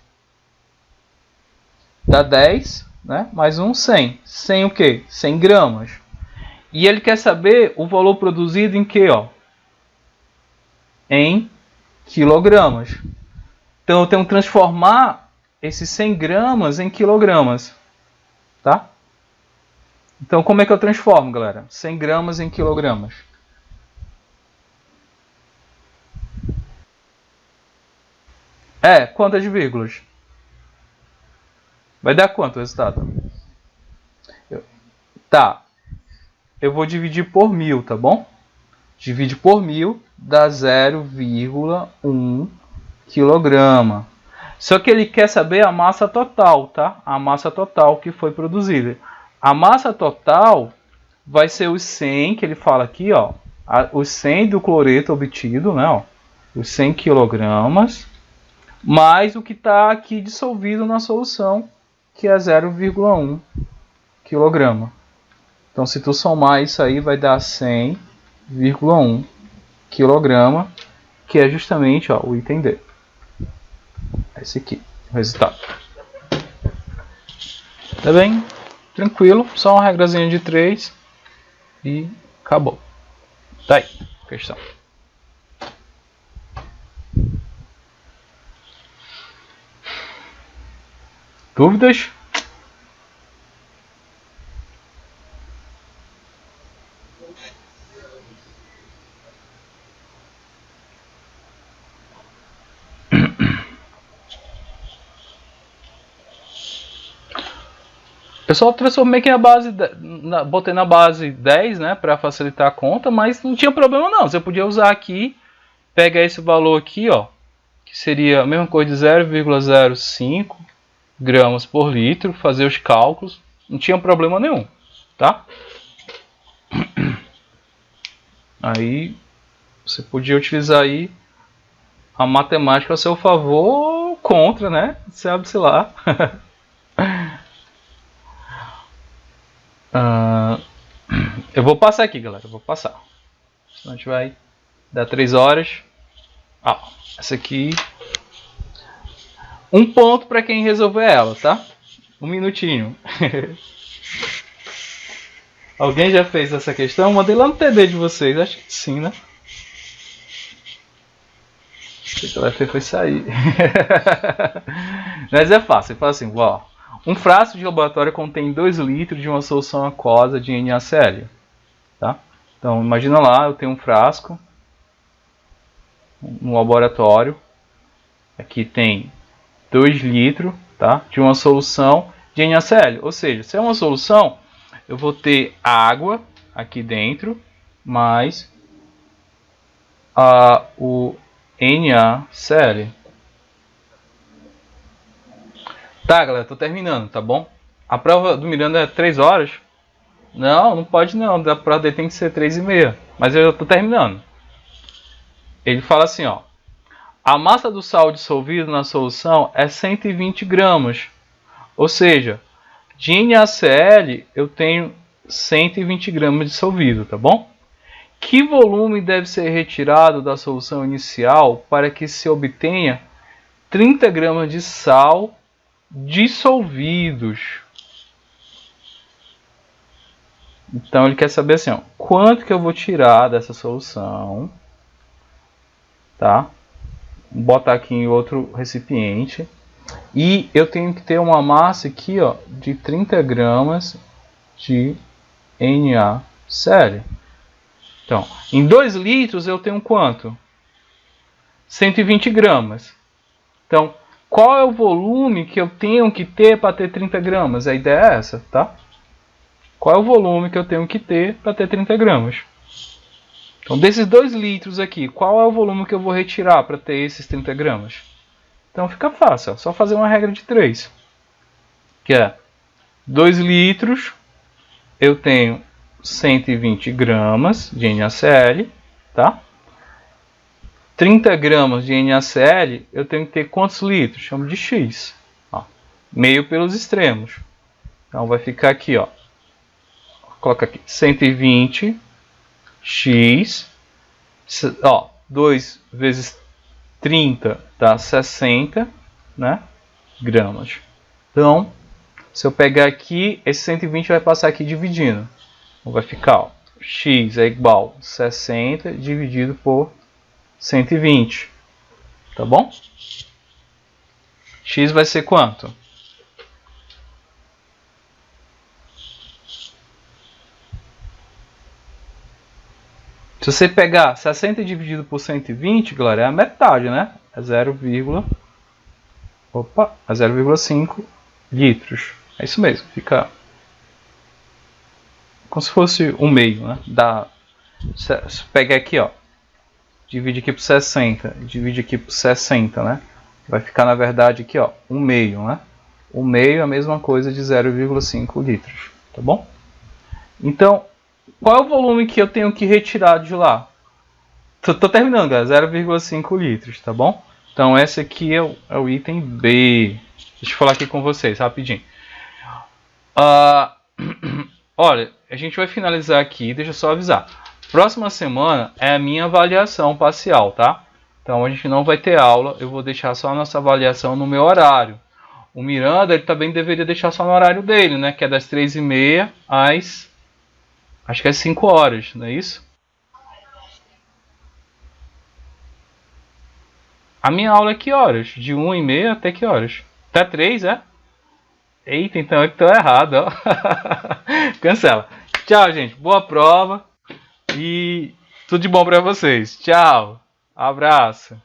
dá 10, né? Mais um 100. 100 o quê? 100 gramas. E ele quer saber o valor produzido em quê? Ó? Em quilogramas. Então eu tenho que transformar esses 100 gramas em quilogramas. Tá? Então como é que eu transformo, galera? 100 gramas em quilogramas. Quantas vírgulas? Vai dar quanto o resultado? Tá. Eu vou dividir por 1.000, tá bom? Divide por 1.000 dá 0,1 kg. Só que ele quer saber a massa total, tá? A massa total que foi produzida. A massa total vai ser os 100, que ele fala aqui, ó. Os 100 do cloreto obtido, né? Ó, os 100 kg, mais o que está aqui dissolvido na solução, que é 0,1 kg. Então, se tu somar isso aí, vai dar 100,1 kg, que é justamente, ó, o item D. Esse aqui, o resultado. Tá bem? Tranquilo, só uma regrazinha de 3 e acabou. Tá aí, questão. Dúvidas? Eu só transformei aqui a base, botei na base 10, né, para facilitar a conta, mas não tinha problema não. Você podia usar aqui, pegar esse valor aqui, ó, que seria a mesma coisa de 0,05 gramas por litro, fazer os cálculos, não tinha problema nenhum, tá? Aí você podia utilizar aí a matemática a seu favor ou contra, né? Sabe-se lá. Eu vou passar aqui, galera. Eu vou passar. Senão a gente vai dar 3 horas. Essa aqui. Um ponto para quem resolver ela, tá? 1 minutinho. Alguém já fez essa questão? Mandei lá no TD de vocês. Acho que sim, né? O que ela fez foi sair. Mas é fácil. Ele fala assim, ó. Um frasco de laboratório contém 2 litros de uma solução aquosa de NaCl. Tá? Então, imagina lá, eu tenho um frasco no laboratório. Aqui tem 2 litros, tá? De uma solução de NaCl. Ou seja, se é uma solução, eu vou ter água aqui dentro, mais o NaCl. Tá, galera, tô terminando, tá bom? A prova do Miranda é 3 horas. Não pode não. Da prova dele tem que ser 3h30. Mas eu tô terminando. Ele fala assim, ó. A massa do sal dissolvido na solução é 120 gramas. Ou seja, de NaCl eu tenho 120 gramas dissolvido, tá bom? Que volume deve ser retirado da solução inicial para que se obtenha 30 gramas de sal dissolvidos? Então ele quer saber assim, ó, quanto que eu vou tirar dessa solução, tá? Vou botar aqui em outro recipiente e eu tenho que ter uma massa aqui, ó, de 30 gramas de NaCl. Então, em 2 litros eu tenho quanto? 120 gramas. Então, qual é o volume que eu tenho que ter para ter 30 gramas? A ideia é essa, tá? Qual é o volume que eu tenho que ter para ter 30 gramas? Então, desses 2 litros aqui, qual é o volume que eu vou retirar para ter esses 30 gramas? Então, fica fácil, ó, só fazer uma regra de 3. Que é 2 litros, eu tenho 120 gramas de NaCl, tá? 30 gramas de NaCl, eu tenho que ter quantos litros? Chamo de X. Ó, meio pelos extremos. Então, vai ficar aqui, ó. Coloca aqui 120 x, ó, 2 vezes 30 dá 60, né, gramas. Então, se eu pegar aqui, esse 120 vai passar aqui dividindo. Então, vai ficar, ó, x é igual a 60 dividido por 120. Tá bom? X vai ser quanto? Se você pegar 60 dividido por 120, galera, é a metade, né? É 0,5 litros. É isso mesmo, fica como se fosse um meio, né? Se pegar aqui, ó, divide aqui por 60, divide aqui por 60, né? Vai ficar, na verdade, aqui, ó, um meio, né? Um meio é a mesma coisa de 0,5 litros, tá bom? Então, qual é o volume que eu tenho que retirar de lá? Tô terminando, galera. 0,5 litros, tá bom? Então, esse aqui é o item B. Deixa eu falar aqui com vocês, rapidinho. Olha, a gente vai finalizar aqui. Deixa eu só avisar. Próxima semana é a minha avaliação parcial, tá? Então a gente não vai ter aula, eu vou deixar só a nossa avaliação no meu horário. O Miranda, ele também deveria deixar só no horário dele, né? Que é das 3h30 às... acho que é 5 horas, não é isso? A minha aula é que horas? De 1h30 até que horas? Até 3, é? Eita, então é que tô errado, ó. Cancela. Tchau, gente. Boa prova. E tudo de bom pra vocês. Tchau. Abraço.